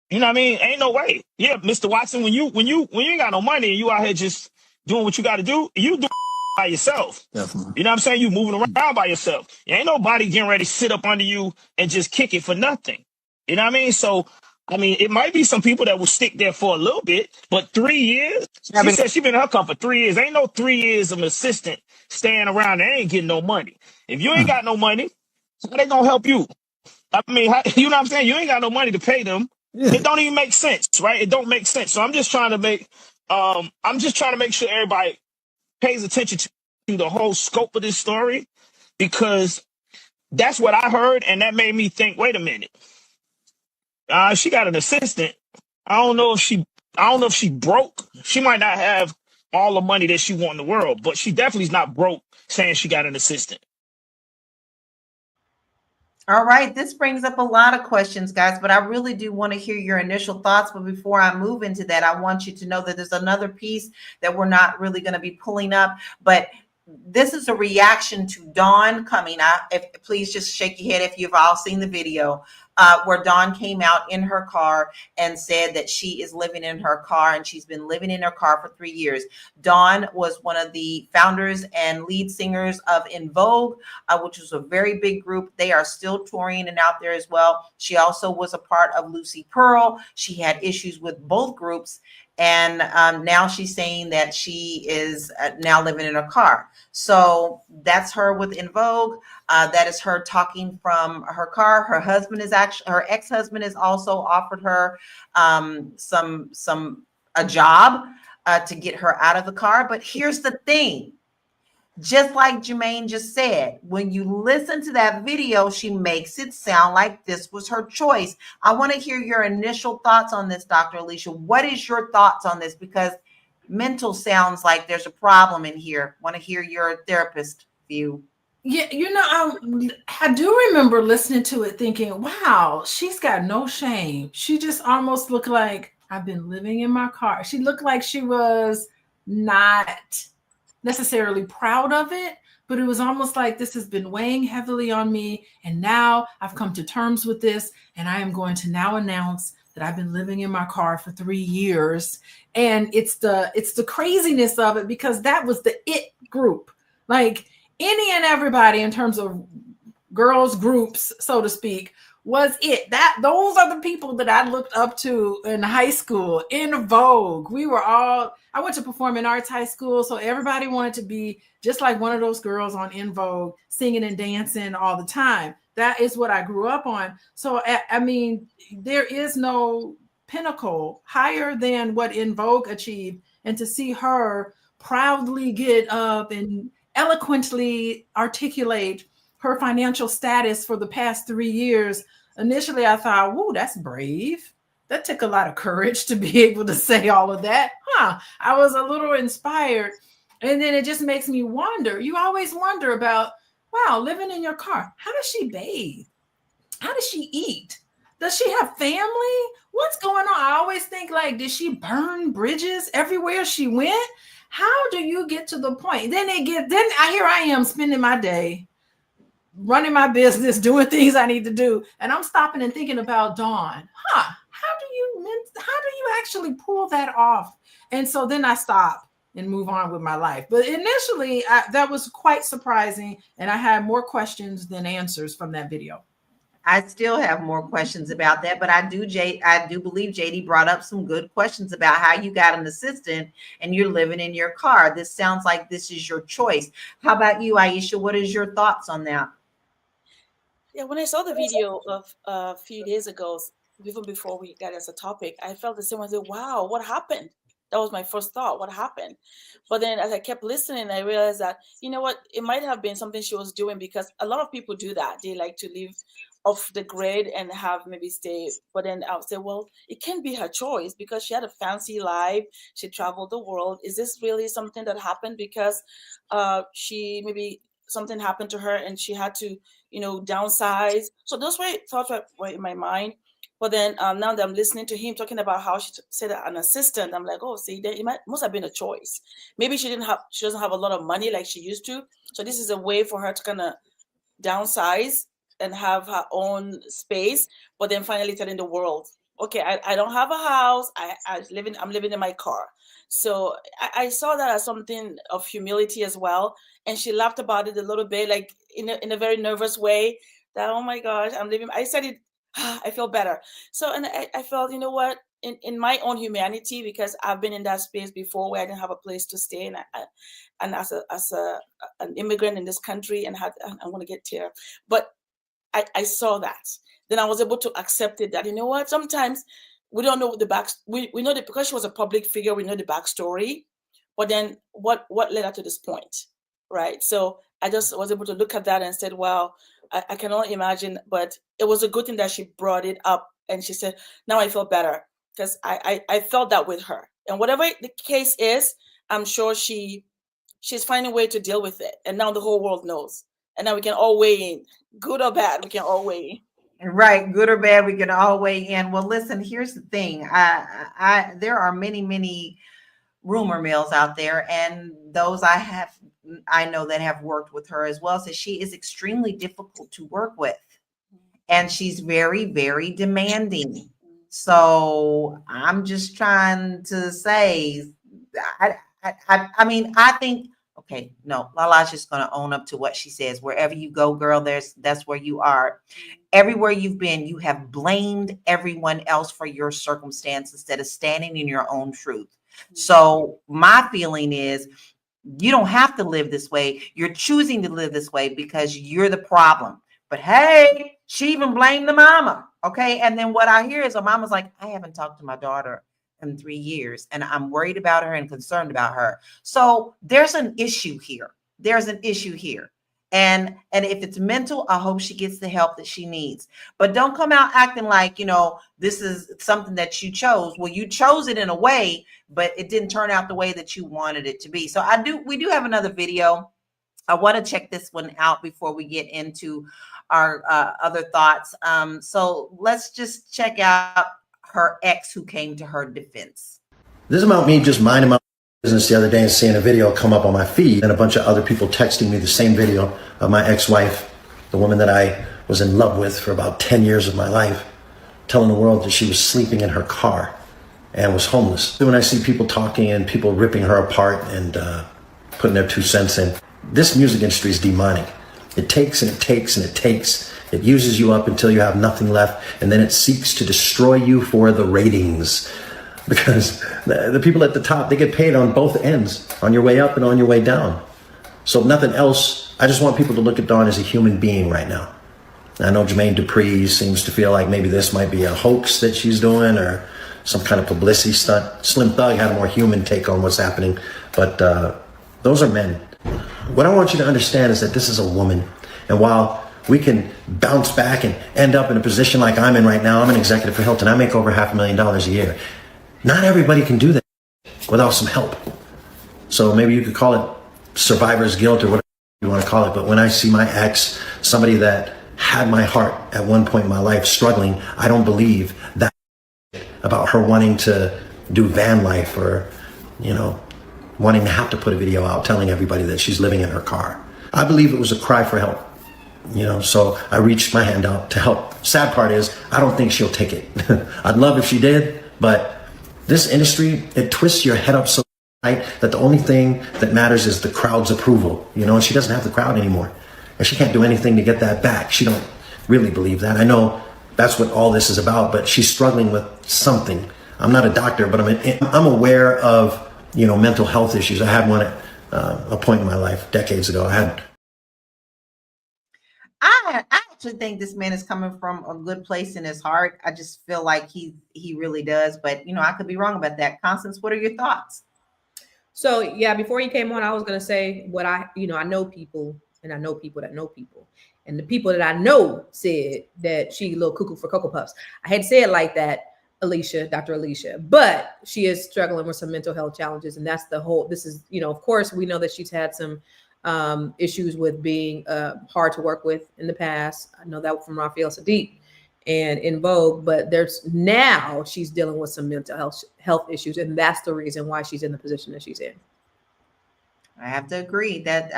You know what I mean? Ain't no way. Yeah, Mr. Watson, when you ain't got no money and you out here just doing what you got to do, you do by yourself. Definitely. You know what I'm saying? You moving around by yourself. Ain't nobody getting ready to sit up under you and just kick it for nothing. You know what I mean? So, I mean, it might be some people that will stick there for a little bit, but 3 years? She said she been in her company for 3 years. Ain't no 3 years of an assistant staying around and ain't getting no money. If you ain't got no money, how they gonna help you? I mean, you know what I'm saying? You ain't got no money to pay them. Yeah. It don't even make sense, right? It don't make sense. So I'm just trying to make sure everybody pays attention to the whole scope of this story, because that's what I heard, and that made me think, wait a minute. She got an assistant. I don't know if she broke. She might not have all the money that she want in the world, but she definitely is not broke saying she got an assistant. All right, this brings up a lot of questions, guys, but I really do want to hear your initial thoughts. But before I move into that, I want you to know that there's another piece that we're not really going to be pulling up, but this is a reaction to Dawn coming out. Please just shake your head if you've all seen the video, where Dawn came out in her car and said that she is living in her car, and she's been living in her car for 3 years. Dawn was one of the founders and lead singers of En Vogue, which was a very big group. They are still touring and out there as well. She also was a part of Lucy Pearl. She had issues with both groups. And now she's saying that she is now living in her car. So that's her with En Vogue. That is her talking from her car. Her husband is actually, her ex-husband has also offered her a job to get her out of the car. But here's the thing. Just like Jermaine just said, when you listen to that video, she makes it sound like this was her choice. I want to hear your initial thoughts on this, Dr. Alicia. What is your thoughts on this? Because mental sounds like there's a problem in here. Want to hear your therapist view. Yeah, I do remember listening to it thinking, wow, she's got no shame. She just almost looked like, I've been living in my car. She looked like she was not necessarily proud of it, but it was almost like this has been weighing heavily on me, and now I've come to terms with this, and I am going to now announce that I've been living in my car for 3 years. And it's the craziness of it, because that was the it group. Like any and everybody in terms of girls groups, so to speak, was it. Those are the people that I looked up to in high school. En Vogue. I went to performing arts high school, so everybody wanted to be just like one of those girls on En Vogue, singing and dancing all the time. That is what I grew up on. So, I mean, there is no pinnacle higher than what En Vogue achieved. And to see her proudly get up and eloquently articulate her financial status for the past 3 years, initially I thought, whoa, that's brave. That took a lot of courage to be able to say all of that. I was a little inspired. And then it just makes me wonder. You always wonder about, wow, living in your car. How does she bathe? How does she eat? Does she have family? What's going on? I always think, like, did she burn bridges everywhere she went? How do you get to the point? Here I am spending my day running my business, doing things I need to do. And I'm stopping and thinking about Dawn. How do you actually pull that off? And so then I stop and move on with my life. But initially that was quite surprising. And I had more questions than answers from that video. I still have more questions about that, but I do believe JD brought up some good questions about how you got an assistant and you're living in your car. This sounds like this is your choice. How about you, Aisha? What is your thoughts on that? Yeah, when I saw the video of a few days ago, even before we got as a topic, I felt the same. I said, wow, what happened? That was my first thought. What happened? But then as I kept listening, I realized that, you know what, it might have been something she was doing, because a lot of people do that. They like to live off the grid and have maybe stay. But then I'll say, well, it can be her choice, because she had a fancy life. She traveled the world. Is this really something that happened because maybe something happened to her and she had to, downsize? So those thoughts were in my mind. But then now that I'm listening to him talking about how she said an assistant, I'm like, oh, see, must have been a choice. Maybe she doesn't have a lot of money like she used to. So this is a way for her to kind of downsize and have her own space, but then finally telling the world okay, I don't have a house. I'm living in my car. So I saw that as something of humility as well. And she laughed about it a little bit, like in a very nervous way, that, oh my gosh, I'm living. I said it, I feel better. So, and I felt, you know what, in my own humanity, because I've been in that space before where I didn't have a place to stay. And as an immigrant in this country, and I want to get here. But I saw that. Then I was able to accept it, that, you know what, sometimes we don't know the back. We know that because she was a public figure, we know the backstory. But then what led her to this point, right? So I just was able to look at that and said, well, I cannot imagine, but it was a good thing that she brought it up. And she said, now I feel better, because I felt that with her. And whatever the case is, I'm sure she's finding a way to deal with it. And now the whole world knows. And now we can all weigh in, good or bad, we can all weigh in. Right, good or bad, we can all weigh in. Well, listen, here's the thing. There are many rumor mills out there, and those I know that have worked with her as well, says she is extremely difficult to work with, and she's very demanding. So I'm just trying to say, I mean, I think, okay, no, Lala's just going to own up to what she says. Wherever you go, girl, that's where you are. Everywhere you've been, you have blamed everyone else for your circumstance instead of standing in your own truth. So my feeling is, you don't have to live this way. You're choosing to live this way because you're the problem. But hey, she even blamed the mama. Okay. And then what I hear is, a mama's like, I haven't talked to my daughter in 3 years, and I'm worried about her and concerned about her. So there's an issue here. There's an issue here. And if it's mental, I hope she gets the help that she needs. But don't come out acting like, this is something that you chose. Well, you chose it in a way, but it didn't turn out the way that you wanted it to be. So we do have another video. I want to check this one out before we get into our other thoughts. So let's just check out her ex who came to her defense. This is about me just minding my business the other day and seeing a video come up on my feed, and a bunch of other people texting me the same video of my ex-wife, the woman that I was in love with for about 10 years of my life, telling the world that she was sleeping in her car and was homeless. When I see people talking and people ripping her apart and putting their 2 cents in, this music industry is demonic. It takes and it takes and it takes. It uses you up until you have nothing left, and then it seeks to destroy you for the ratings. Because the people at the top, they get paid on both ends, on your way up and on your way down. So if nothing else, I just want people to look at Dawn as a human being right now. I know Jermaine Dupri seems to feel like maybe this might be a hoax that she's doing or some kind of publicity stunt. Slim Thug had a more human take on what's happening, but those are men. What I want you to understand is that this is a woman. And while we can bounce back and end up in a position like I'm in right now, I'm an executive for Hilton. I make over $500,000 a year. Not everybody can do that without some help. So maybe you could call it survivor's guilt or whatever you want to call it. But when I see my ex, somebody that had my heart at one point in my life struggling, I don't believe that about her wanting to do van life or, wanting to have to put a video out telling everybody that she's living in her car. I believe it was a cry for help. So I reached my hand out to help. Sad part is, I don't think she'll take it. I'd love if she did, but this industry, it twists your head up so tight that the only thing that matters is the crowd's approval, and she doesn't have the crowd anymore. And she can't do anything to get that back. She don't really believe that. I know that's what all this is about, but she's struggling with something. I'm not a doctor, but I'm aware of, mental health issues. I had one at a point in my life decades ago. I actually think this man is coming from a good place in his heart. I just feel like he really does, but I could be wrong about that. Constance, what are your thoughts? So yeah, before you came on, I was gonna say what I know people, and I know people that know people, and the people that I know said that she a little cuckoo for Cocoa Puffs. I had said it like that, Alicia, Dr. Alicia, but she is struggling with some mental health challenges, and that's the whole. This is of course we know that she's had some issues with being hard to work with in the past. I know that from Raphael Sadiq and En Vogue, but now she's dealing with some mental health issues, and that's the reason why she's in the position that she's in. I have to agree that,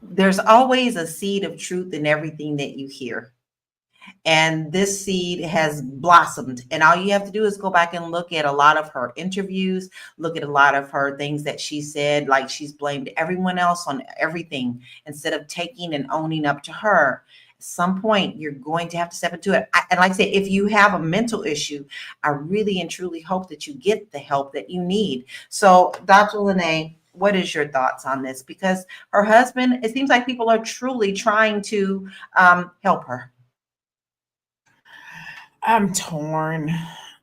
there's always a seed of truth in everything that you hear. And this seed has blossomed. And all you have to do is go back and look at a lot of her interviews, look at a lot of her things that she said, like she's blamed everyone else on everything instead of taking and owning up to her. At some point, you're going to have to step into it. And like I said, if you have a mental issue, I really and truly hope that you get the help that you need. So, Dr. LaNee, what is your thoughts on this? Because her husband, it seems like people are truly trying to help her. I'm torn.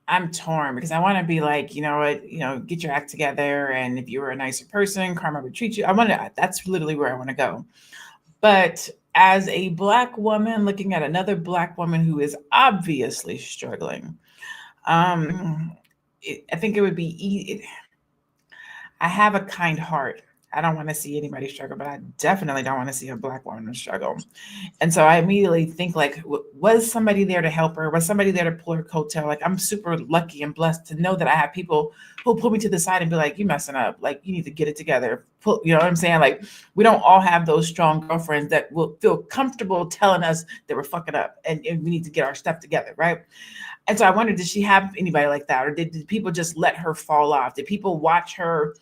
I'm torn because I want to be like, you know what, get your act together. And if you were a nicer person, karma would treat you. That's literally where I want to go. But as a Black woman looking at another Black woman who is obviously struggling, I think it would be easy. I have a kind heart. I don't want to see anybody struggle, but I definitely don't want to see a Black woman struggle. And so I immediately think like, was somebody there to help her? Was somebody there to pull her coattail? Like, I'm super lucky and blessed to know that I have people who pull me to the side and be like, you messing up. Like, you need to get it together. You know what I'm saying? Like, we don't all have those strong girlfriends that will feel comfortable telling us that we're fucking up and we need to get our stuff together, right? And so I wondered, did she have anybody like that? Or did people just let her fall off? Did people watch her?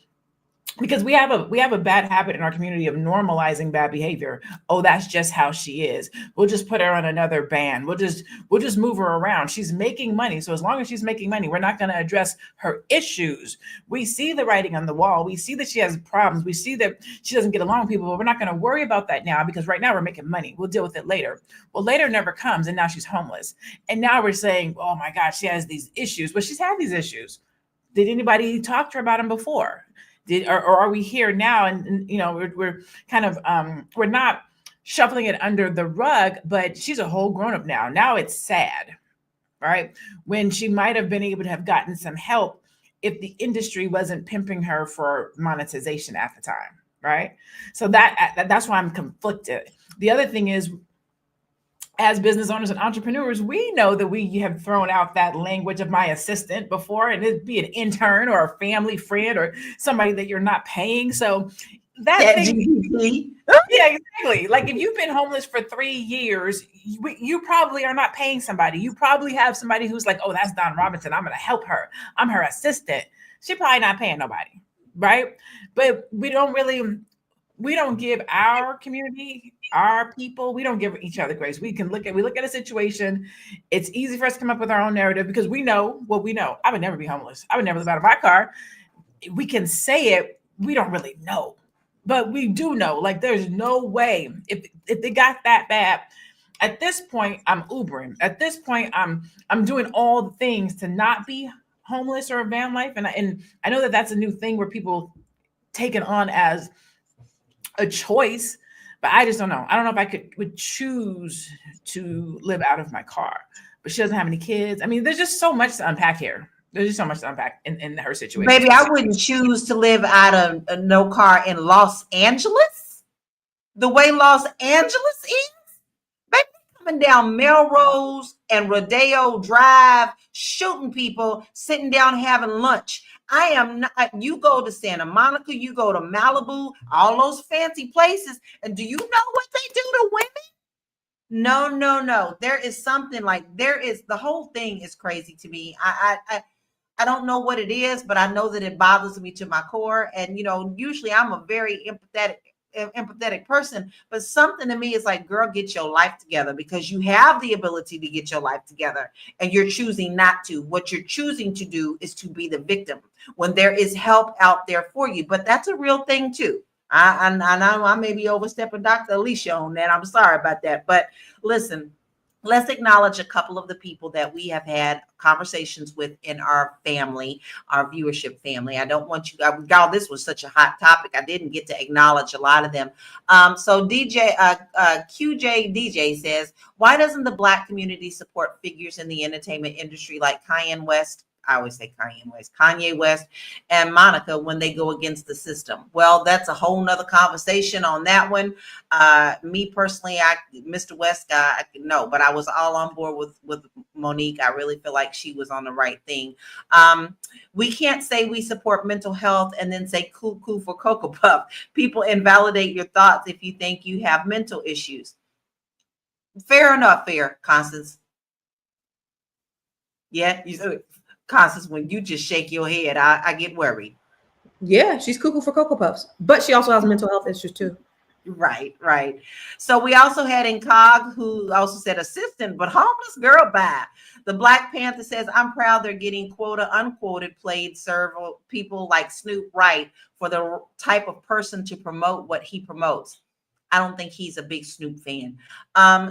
Because we have a bad habit in our community of normalizing bad behavior. Oh, that's just how she is. We'll just put her on another ban. We'll just move her around. She's making money. So as long as she's making money, we're not going to address her issues. We see the writing on the wall. We see that she has problems. We see that she doesn't get along with people, but we're not going to worry about that now because right now we're making money. We'll deal with it later. Well, later never comes. And now she's homeless. And now we're saying, oh my God, she has these issues. But she's had these issues. Did anybody talk to her about them before? Or are we here now? And we're kind of we're not shuffling it under the rug, but she's a whole grown up now. Now it's sad, right? When she might have been able to have gotten some help if the industry wasn't pimping her for monetization at the time, right? So that's why I'm conflicted. The other thing is, as business owners and entrepreneurs, we know that we have thrown out that language of my assistant before, and it'd be an intern or a family friend or somebody that you're not paying. So that thing, yeah, exactly. Like if you've been homeless for 3 years, you probably are not paying somebody. You probably have somebody who's like, oh, that's Don Robinson. I'm going to help her. I'm her assistant. She probably not paying nobody, right? But we don't give our community, our people, we don't give each other grace. We look at a situation. It's easy for us to come up with our own narrative because we know what we know. I would never be homeless. I would never live out of my car. We can say it. We don't really know, but we do know. Like there's no way if they got that bad. At this point, I'm Ubering. At this point, I'm doing all the things to not be homeless or van life. And I know that that's a new thing where people take it on as a choice, but I just don't know. I don't know if I would choose to live out of my car, but she doesn't have any kids. I mean, there's just so much to unpack here. There's just so much to unpack in her situation. Maybe I wouldn't choose to live out of a no car in Los Angeles, the way Los Angeles is. Baby, coming down Melrose and Rodeo Drive, shooting people, sitting down having lunch. I am not. You go to Santa Monica, you go to Malibu, all those fancy places, and do you know what they do to women? No. There is something like the whole thing is crazy to me. I don't know what it is, but I know that it bothers me to my core. And usually I'm a very empathetic person, but something to me is like, girl, get your life together, because you have the ability to get your life together and you're choosing not to. What you're choosing to do is to be the victim when there is help out there for you. But that's a real thing too. I know I may be overstepping Dr. Alicia on that. I'm sorry about that. But listen, let's acknowledge a couple of the people that we have had conversations with in our family, our viewership family. I don't want you, y'all, this was such a hot topic. I didn't get to acknowledge a lot of them. So QJ DJ says, why doesn't the Black community support figures in the entertainment industry like Kanye West? I always say Kanye West and Monica when they go against the system. Well, that's a whole nother conversation on that one. Me personally, Mr. West guy, no, but I was all on board with Monique. I really feel like she was on the right thing. We can't say we support mental health and then say cool for Cocoa Puff. People invalidate your thoughts if you think you have mental issues. Fair enough, fair, Constance. Yeah, Constance, when you just shake your head, I get worried. Yeah, she's cuckoo for Cocoa Puffs, but she also has mental health issues too. Right, right. So we also had Incog, who also said assistant, but homeless girl bye. The Black Panther says, I'm proud they're getting quota unquoted played several people like Snoop right for the type of person to promote what he promotes. I don't think he's a big Snoop fan.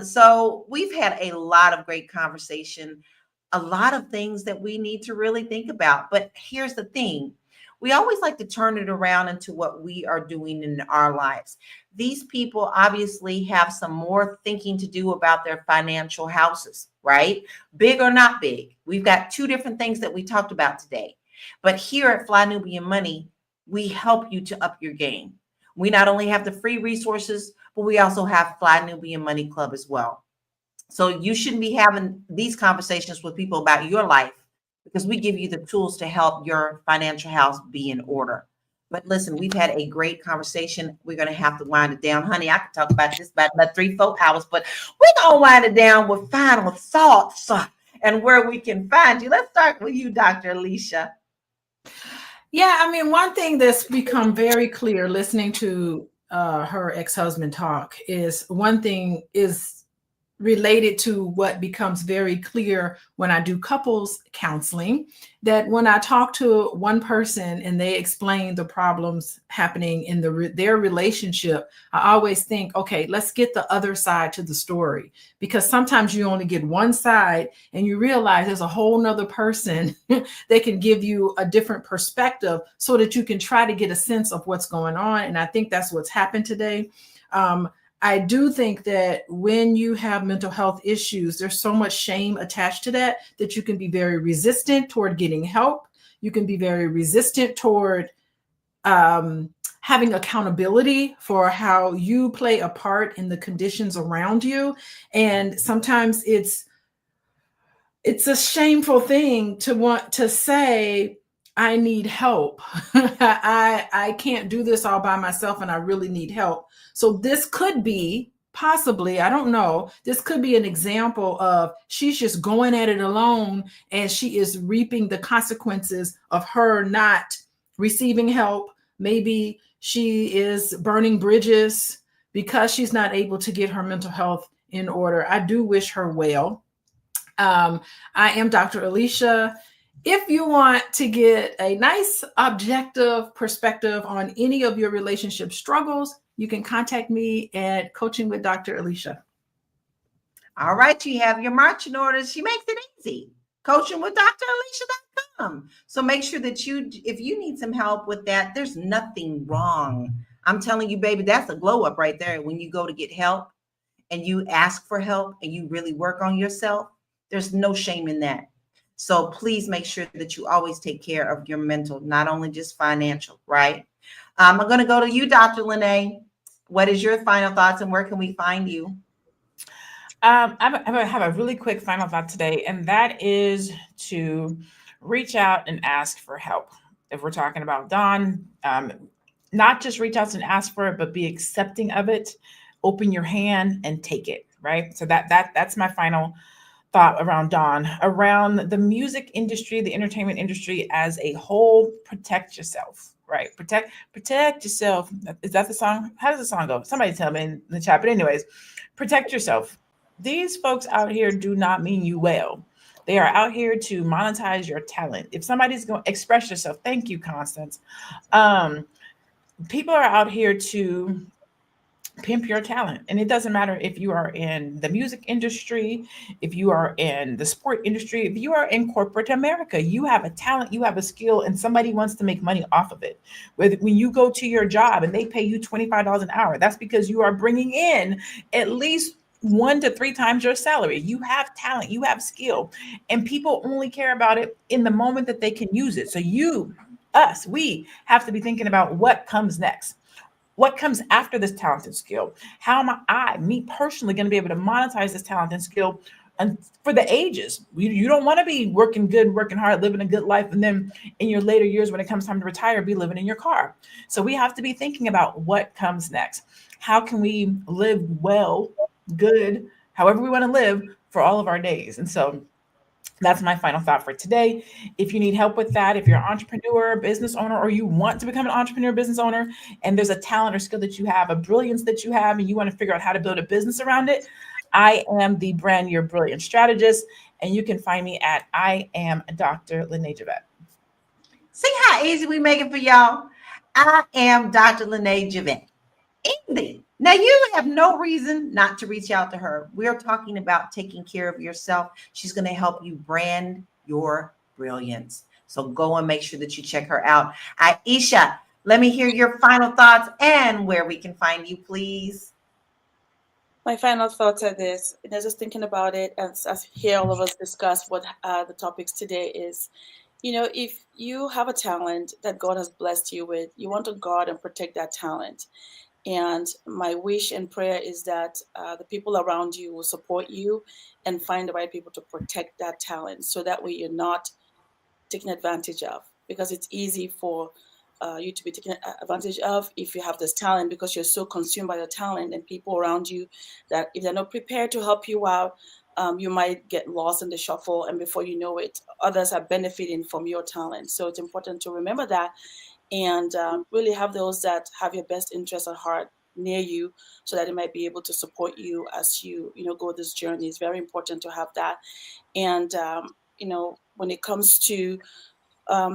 So we've had a lot of great conversation, a lot of things that we need to really think about. But here's the thing. We always like to turn it around into what we are doing in our lives. These people obviously have some more thinking to do about their financial houses, right? Big or not big. We've got two different things that we talked about today. But here at Fly Nubian Money, we help you to up your game. We not only have the free resources, but we also have Fly Nubian Money Club as well. So you shouldn't be having these conversations with people about your life because we give you the tools to help your financial house be in order. But listen, we've had a great conversation. We're going to have to wind it down. Honey, I could talk about this about 3-4 hours, but we're going to wind it down with final thoughts and where we can find you. Let's start with you, Dr. Alicia. Yeah, I mean, one thing that's become very clear listening to her ex-husband talk is one thing is related to what becomes very clear when I do couples counseling, that when I talk to one person and they explain the problems happening in their relationship, I always think, okay, let's get the other side to the story, because sometimes you only get one side and you realize there's a whole nother person that can give you a different perspective so that you can try to get a sense of what's going on. And I think that's what's happened today. I do think that when you have mental health issues, there's so much shame attached to that you can be very resistant toward getting help. You can be very resistant toward having accountability for how you play a part in the conditions around you. And sometimes it's a shameful thing to want to say, I need help. I can't do this all by myself and I really need help. So this could be possibly, I don't know, this could be an example of she's just going at it alone and she is reaping the consequences of her not receiving help. Maybe she is burning bridges because she's not able to get her mental health in order. I do wish her well. I am Dr. Alicia. If you want to get a nice objective perspective on any of your relationship struggles, you can contact me at Coaching with Dr. Alicia. All right, you have your marching orders. She makes it easy. CoachingWithDrAlicia.com. So make sure that if you need some help with that, there's nothing wrong. I'm telling you, baby, that's a glow up right there. When you go to get help and you ask for help and you really work on yourself, there's no shame in that. So please make sure that you always take care of your mental, not only just financial, right? I'm going to go to you, Dr. LaNee. What is your final thoughts and where can we find you? I have a really quick final thought today, and that is to reach out and ask for help. If we're talking about Dawn, not just reach out and ask for it, but be accepting of it. Open your hand and take it, right? So that's my final thought around Dawn. Around the music industry, the entertainment industry as a whole, protect yourself, right? Protect yourself. Is that the song? How does the song go? Somebody tell me in the chat. But anyways, protect yourself. These folks out here do not mean you well. They are out here to monetize your talent. If somebody's going to express yourself, thank you, Constance. People are out here to pimp your talent. And it doesn't matter if you are in the music industry, if you are in the sport industry, if you are in corporate America, you have a talent, you have a skill, and somebody wants to make money off of it. When you go to your job and they pay you $25 an hour, that's because you are bringing in at least 1 to 3 times your salary. You have talent, you have skill, and people only care about it in the moment that they can use it. So we have to be thinking about what comes next. What comes after this talent and skill? How am me personally, going to be able to monetize this talent and skill and for the ages? You don't want to be working good, working hard, living a good life, and then in your later years, when it comes time to retire, be living in your car. So we have to be thinking about what comes next. How can we live well, good, however we want to live for all of our days. And so that's my final thought for today. If you need help with that, if you're an entrepreneur, business owner, or you want to become an entrepreneur, business owner, and there's a talent or skill that you have, a brilliance that you have, and you want to figure out how to build a business around it, I am the brand Your Brilliant Strategist, and you can find me at I am Dr. LaNee Javette. See how easy we make it for y'all? I am Dr. LaNee Javette. Easy. Now, you have no reason not to reach out to her. We're talking about taking care of yourself. She's going to help you brand your brilliance. So go and make sure that you check her out. Aisha, let me hear your final thoughts and where we can find you, please. My final thoughts are this, and I was just thinking about it as here all of us discuss what the topics today is. If you have a talent that God has blessed you with, you want to guard and protect that talent. And my wish and prayer is that the people around you will support you and find the right people to protect that talent. So that way you're not taken advantage of, because it's easy for you to be taken advantage of if you have this talent, because you're so consumed by your talent and people around you that if they're not prepared to help you out, you might get lost in the shuffle. And before you know it, others are benefiting from your talent. So it's important to remember that and really have those that have your best interest at heart near you, so that they might be able to support you as you go this journey. It's very important to have that. And when it comes to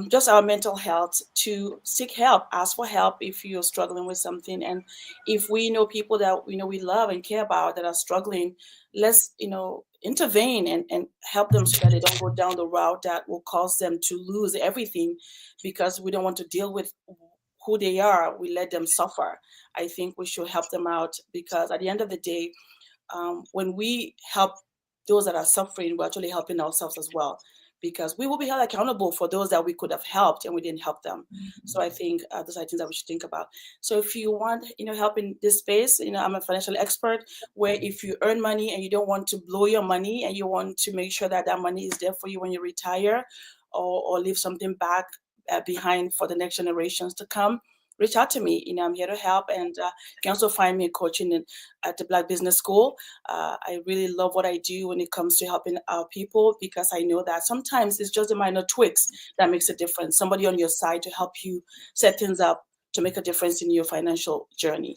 just our mental health, to seek help, ask for help if you're struggling with something. And if we know people that we love and care about that are struggling, let's intervene and help them so that they don't go down the route that will cause them to lose everything, because we don't want to deal with who they are. We let them suffer. I think we should help them out, because at the end of the day, when we help those that are suffering, we're actually helping ourselves as well, because we will be held accountable for those that we could have helped and we didn't help them. So I think those are things that we should think about. So if you want, help in this space, I'm a financial expert, where if you earn money and you don't want to blow your money and you want to make sure that that money is there for you when you retire, or leave something back behind for the next generations to come, reach out to me. I'm here to help. And you can also find me coaching at the Black Business School. I really love what I do when it comes to helping our people, because I know that sometimes it's just the minor tweaks that makes a difference. Somebody on your side to help you set things up to make a difference in your financial journey.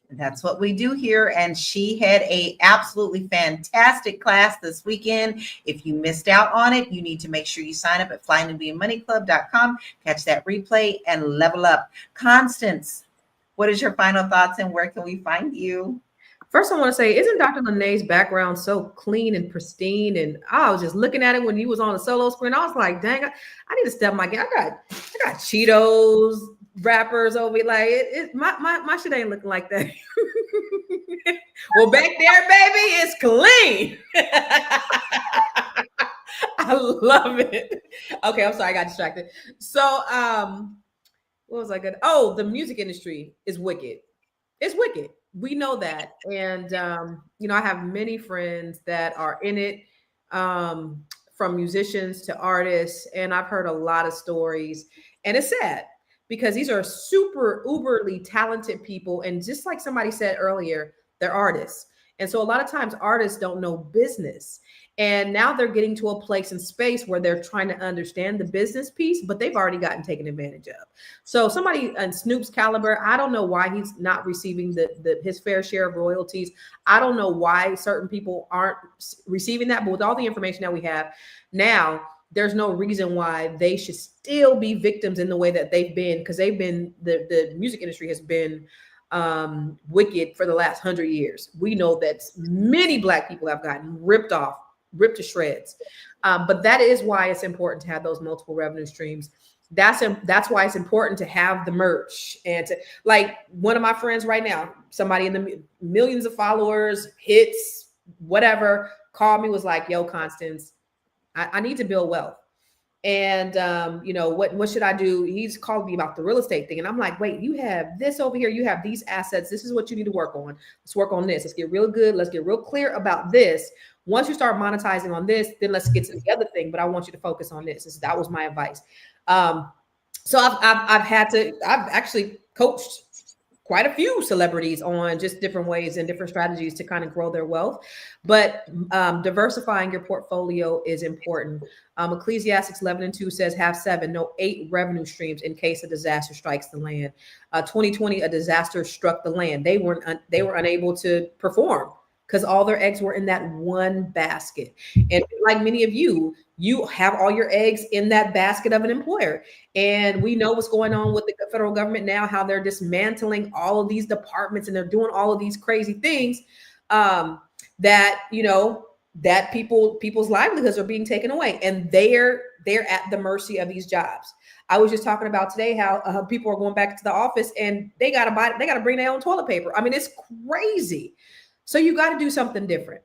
That's what we do here. And she had a absolutely fantastic class this weekend. If you missed out on it, you need to make sure you sign up at flynewbianmoneyclub.com, catch that replay and level up. Constance, what is your final thoughts and where can we find you? First, I want to say, isn't Dr. LaNee's background so clean and pristine? And I was just looking at it when you was on the solo screen. I was like, dang, I need to step my game. I got Cheetos wrappers over it. Like my shit ain't looking like that. Well, back there, baby, it's clean. I love it. Okay, I'm sorry, I got distracted. So, what was I gonna? Oh, the music industry is wicked. It's wicked. We know that. And, I have many friends that are in it, from musicians to artists. And I've heard a lot of stories, and it's sad because these are super uberly talented people. And just like somebody said earlier, they're artists. And so a lot of times artists don't know business. And now they're getting to a place and space where they're trying to understand the business piece, but they've already gotten taken advantage of. So somebody in Snoop's caliber, I don't know why he's not receiving his fair share of royalties. I don't know why certain people aren't receiving that, but with all the information that we have now, there's no reason why they should still be victims in the way that they've been, because the music industry has been wicked for the last 100 years. We know that many Black people have gotten ripped to shreds. But that is why it's important to have those multiple revenue streams. That's why it's important to have the merch, and to, like, one of my friends right now, somebody in the millions of followers, hits, whatever, called me, was like, yo, Constance, I need to build wealth. And, what should I do? He's called me about the real estate thing. And I'm like, wait, you have this over here. You have these assets. This is what you need to work on. Let's work on this. Let's get real good. Let's get real clear about this. Once you start monetizing on this, then let's get to the other thing. But I want you to focus on this. That was my advice. So I've actually coached quite a few celebrities on just different ways and different strategies to kind of grow their wealth. But diversifying your portfolio is important. Ecclesiastes 11:2 says, have 7, no 8 revenue streams in case a disaster strikes the land. 2020, a disaster struck the land. They were unable to perform because all their eggs were in that one basket. And like many of you have all your eggs in that basket of an employer. And we know what's going on with the federal government now, how they're dismantling all of these departments and they're doing all of these crazy things that, you know, that people's livelihoods are being taken away, and they're at the mercy of these jobs. I was just talking about today how people are going back to the office and they got to bring their own toilet paper. I mean, it's crazy. So you got to do something different.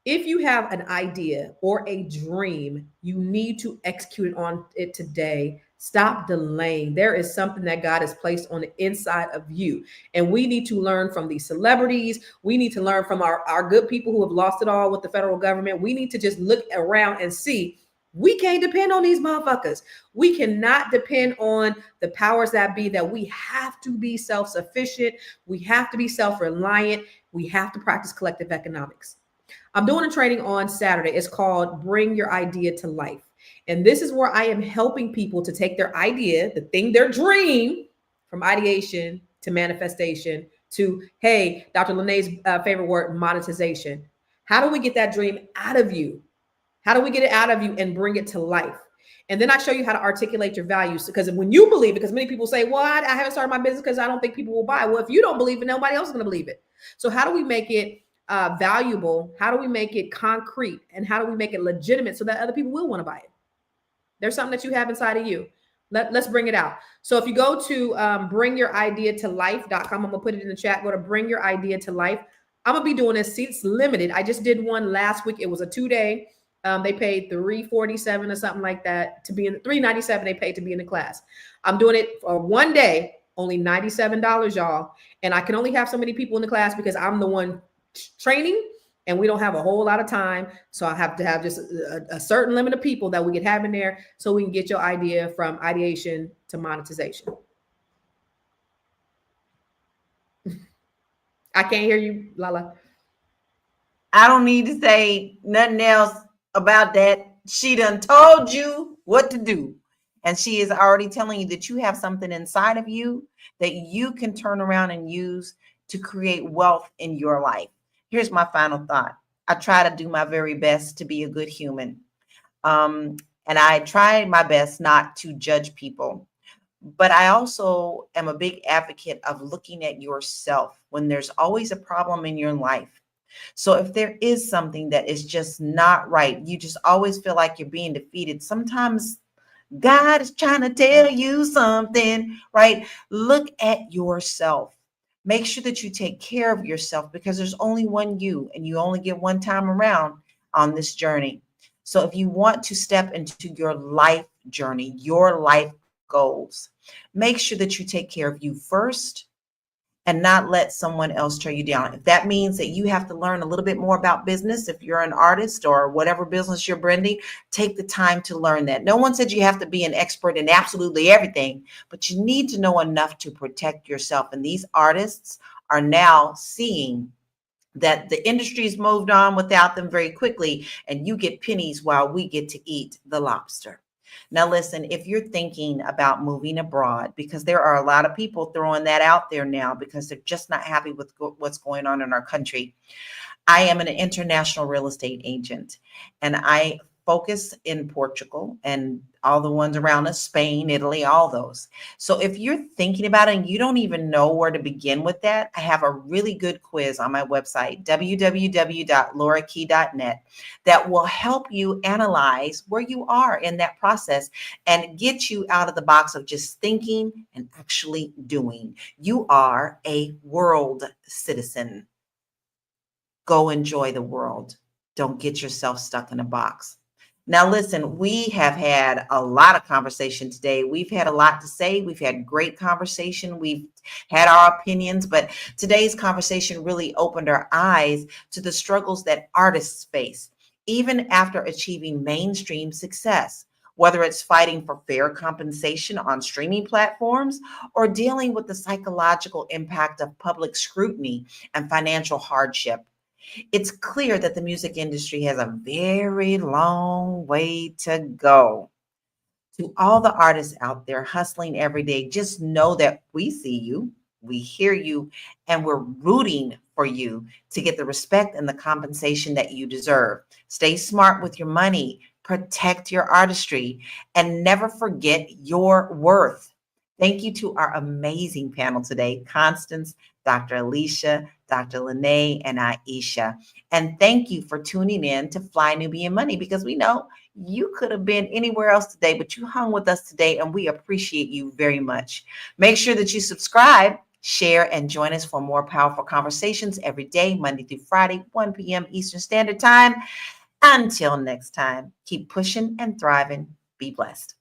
If you have an idea or a dream, you need to execute on it today. Stop delaying. There is something that God has placed on the inside of you. And we need to learn from these celebrities. We need to learn from our good people who have lost it all with the federal government. We need to just look around and see, we can't depend on these motherfuckers. We cannot depend on the powers that be, that we have to be self-sufficient. We have to be self-reliant. We have to practice collective economics. I'm doing a training on Saturday. It's called Bring Your Idea to Life. And this is where I am helping people to take their idea, the thing, their dream, from ideation to manifestation to, hey, Dr. LaNee's favorite word, monetization. How do we get that dream out of you? How do we get it out of you and bring it to life? And then I show you how to articulate your values. Because when you believe it, because many people say, well, I haven't started my business because I don't think people will buy. Well, if you don't believe it, nobody else is going to believe it. So how do we make it valuable? How do we make it concrete? And how do we make it legitimate so that other people will want to buy it? There's something that you have inside of you. Let's bring it out. So if you go to bringyouridea-to-life.com, I'm going to put it in the chat. Go to Bring Your Idea to Life. I'm going to be doing this. Seats limited. I just did one last week. It was a 2-day. They paid $347 or something like that to be in $397. They paid to be in the class. I'm doing it for 1 day, only $97, y'all. And I can only have so many people in the class because I'm the one training and we don't have a whole lot of time. So I have to have just a certain limit of people that we can have in there so we can get your idea from ideation to monetization. I can't hear you, Lala. I don't need to say nothing else about that. She done told you what to do. And she is already telling you that you have something inside of you that you can turn around and use to create wealth in your life. Here's my final thought. I try to do my very best to be a good human. And I try my best not to judge people. But I also am a big advocate of looking at yourself when there's always a problem in your life. So if there is something that is just not right, you just always feel like you're being defeated. Sometimes God is trying to tell you something, right? Look at yourself. Make sure that you take care of yourself because there's only one you and you only get one time around on this journey. So if you want to step into your life journey, your life goals, make sure that you take care of you first and not let someone else tear you down. If that means that you have to learn a little bit more about business, if you're an artist or whatever business you're branding, take the time to learn that. No one said you have to be an expert in absolutely everything, but you need to know enough to protect yourself. And these artists are now seeing that the industry's moved on without them very quickly, and you get pennies while we get to eat the lobster. Now, listen, if you're thinking about moving abroad, because there are a lot of people throwing that out there now because they're just not happy with what's going on in our country. I am an international real estate agent, and I focus in Portugal and all the ones around us, Spain, Italy, all those. So if you're thinking about it and you don't even know where to begin with that, I have a really good quiz on my website, www.laurakey.net, that will help you analyze where you are in that process and get you out of the box of just thinking and actually doing. You are a world citizen. Go enjoy the world. Don't get yourself stuck in a box. Now, listen, we have had a lot of conversation today. We've had a lot to say. We've had great conversation. We've had our opinions, but today's conversation really opened our eyes to the struggles that artists face, even after achieving mainstream success. Whether it's fighting for fair compensation on streaming platforms or dealing with the psychological impact of public scrutiny and financial hardship, it's clear that the music industry has a very long way to go. To all the artists out there hustling every day, just know that we see you, we hear you, and we're rooting for you to get the respect and the compensation that you deserve. Stay smart with your money, protect your artistry, and never forget your worth. Thank you to our amazing panel today, Constance, Dr. Alicia, Dr. LaNee, and Aisha. And thank you for tuning in to Fly Nubian Money, because we know you could have been anywhere else today, but you hung with us today, and we appreciate you very much. Make sure that you subscribe, share, and join us for more powerful conversations every day, Monday through Friday, 1 p.m. Eastern Standard Time. Until next time, keep pushing and thriving. Be blessed.